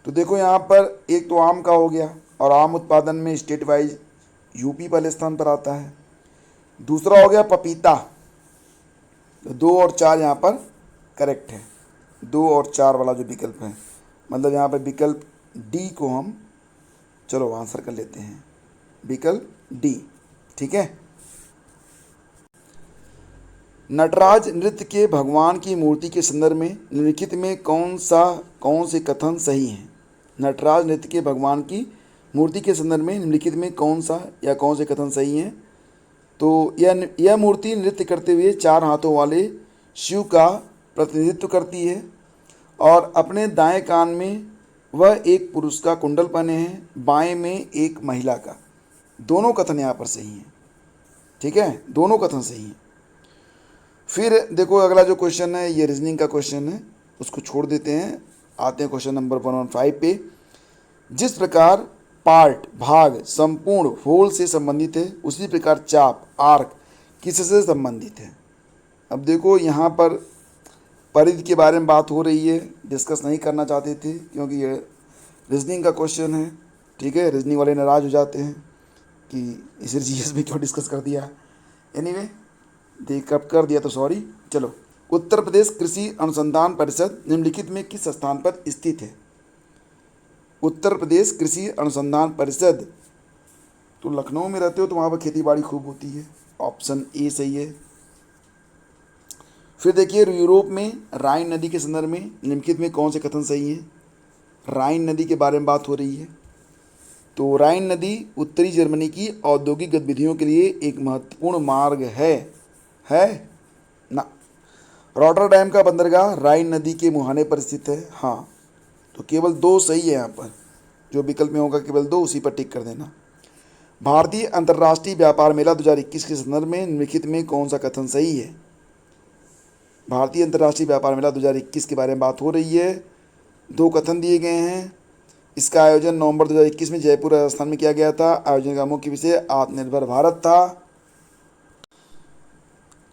तो देखो यहाँ पर एक तो आम का हो गया और आम उत्पादन में स्टेट वाइज यूपी पहले स्थान पर आता है। दूसरा हो गया पपीता। तो 2 और 4 यहाँ पर करेक्ट है। 2 और 4 वाला जो विकल्प है, मतलब यहाँ पर विकल्प डी को हम चलो आंसर कर लेते हैं, विकल्प डी। ठीक है। नटराज नृत्य के भगवान की मूर्ति के संदर्भ में निम्नलिखित में कौन से कथन सही हैं? नटराज नृत्य के भगवान की मूर्ति के संदर्भ में निम्नलिखित में कौन सा या कौन से कथन सही हैं? तो यह मूर्ति नृत्य करते हुए 4 हाथों वाले शिव का प्रतिनिधित्व करती है और अपने दाएं कान में वह एक पुरुष का कुंडल पहने हैं, बाएं में एक महिला का। दोनों कथन यहाँ पर सही हैं। ठीक है, दोनों कथन सही हैं। फिर देखो अगला जो क्वेश्चन है ये रीजनिंग का क्वेश्चन है, उसको छोड़ देते हैं। आते हैं क्वेश्चन नंबर 115 पे। जिस प्रकार पार्ट भाग संपूर्ण होल से संबंधित है, उसी प्रकार चाप आर्क किससे संबंधित है? अब देखो यहाँ पर परिधि के बारे में बात हो रही है, डिस्कस नहीं करना चाहते थे क्योंकि ये रीजनिंग का क्वेश्चन है। ठीक है, रीजनिंग वाले नाराज हो जाते हैं कि इसे जीएस में क्यों डिस्कस कर दिया। एनीवे देख कब कर दिया तो सॉरी। चलो, उत्तर प्रदेश कृषि अनुसंधान परिषद निम्नलिखित में किस स्थान पर स्थित है? उत्तर प्रदेश कृषि अनुसंधान परिषद, तो लखनऊ में रहते हो तो वहाँ पर खेती बाड़ी खूब होती है, ऑप्शन ए सही है। फिर देखिए यूरोप में राइन नदी के संदर्भ में निम्नलिखित में कौन से कथन सही हैं? राइन नदी के बारे में बात हो रही है। तो राइन नदी उत्तरी जर्मनी की औद्योगिक गतिविधियों के लिए एक महत्वपूर्ण मार्ग है ना। रॉटरडैम का बंदरगाह राइन नदी के मुहाने पर स्थित है। हाँ, तो केवल 2 सही है यहाँ पर, जो विकल्प में होगा केवल 2 उसी पर टिक कर देना। भारतीय अंतर्राष्ट्रीय व्यापार मेला 2021 के संदर्भ में निम्नलिखित में कौन सा कथन सही है? भारतीय अंतर्राष्ट्रीय व्यापार मेला 2021 के बारे में बात हो रही है। 2 कथन दिए गए हैं। इसका आयोजन नवंबर 2021 में जयपुर राजस्थान में किया गया था। आयोजन का मुख्य विषय आत्मनिर्भर भारत था।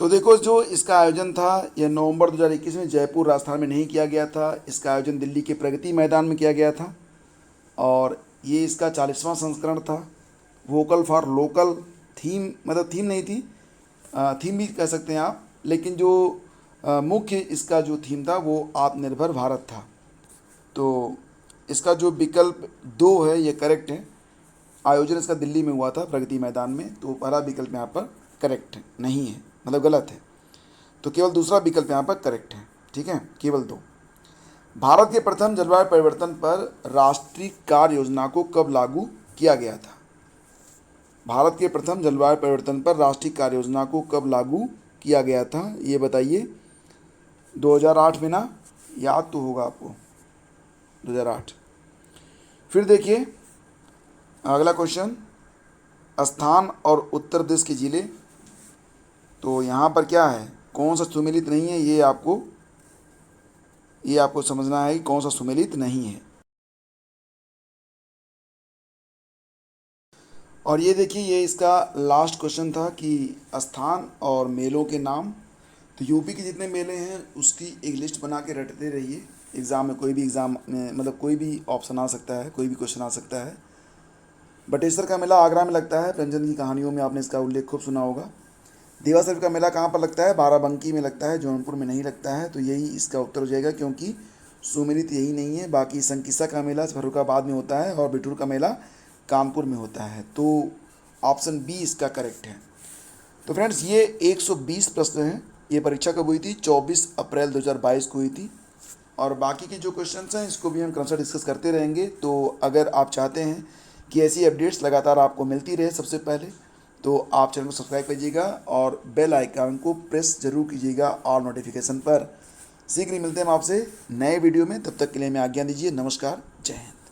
तो देखो जो इसका आयोजन था यह नवंबर 2021 में जयपुर राजस्थान में नहीं किया गया था। इसका आयोजन दिल्ली के प्रगति मैदान में किया गया था और ये इसका 40वां संस्करण था। वोकल फॉर लोकल थीम, मतलब थीम नहीं थी, थीम भी कह सकते हैं आप, लेकिन जो मुख्य इसका जो थीम था वो आत्मनिर्भर भारत था। तो इसका जो विकल्प 2 है ये करेक्ट है। आयोजन इसका दिल्ली में हुआ था, प्रगति मैदान में, तो पहला विकल्प यहाँ पर करेक्ट है, नहीं है, मतलब गलत है। तो केवल दूसरा विकल्प यहाँ पर करेक्ट है, ठीक है, केवल 2। भारत के प्रथम जलवायु परिवर्तन पर राष्ट्रीय कार्य योजना को कब लागू किया गया था? भारत के प्रथम जलवायु परिवर्तन पर राष्ट्रीय कार्य योजना को कब लागू किया गया था, ये बताइए। 2008 में ना, याद तो होगा आपको, 2008। फिर देखिए अगला क्वेश्चन, स्थान और उत्तर प्रदेश के जिले। तो यहाँ पर क्या है, कौन सा सुमेलित नहीं है, ये आपको समझना है कि कौन सा सुमेलित नहीं है। और ये देखिए, ये इसका लास्ट क्वेश्चन था कि स्थान और मेलों के नाम। तो यूपी के जितने मेले हैं उसकी एक लिस्ट बना के रटते रहिए। एग्ज़ाम में, कोई भी एग्ज़ाम में, मतलब कोई भी ऑप्शन आ सकता है, कोई भी क्वेश्चन आ सकता है। बटेश्वर का मेला आगरा में लगता है, प्रेमचंद की कहानियों में आपने इसका उल्लेख खूब सुना होगा। देवा शरीफ का मेला कहाँ पर लगता है? बाराबंकी में लगता है, जौनपुर में नहीं लगता है। तो यही इसका उत्तर हो जाएगा, क्योंकि सुमेलित यही नहीं है। बाकी संकिसा का मेला फर्रुखाबाद में होता है और बिठूर का मेला कानपुर में होता है। तो ऑप्शन बी इसका करेक्ट है। तो फ्रेंड्स, ये 120 प्रश्न हैं। ये परीक्षा कब हुई थी? 24 अप्रैल 2022 को हुई थी। और बाकी के जो क्वेश्चंस हैं इसको भी हम क्रमशः डिस्कस करते रहेंगे। तो अगर आप चाहते हैं कि ऐसी अपडेट्स लगातार आपको मिलती रहे सबसे पहले, तो आप चैनल को सब्सक्राइब कीजिएगा और बेल आइकन को प्रेस जरूर कीजिएगा ऑल नोटिफिकेशन पर। शीघ्र ही मिलते हैं हम आपसे नए वीडियो में, तब तक के लिए हमें आज्ञा दीजिए। नमस्कार, जय हिंद।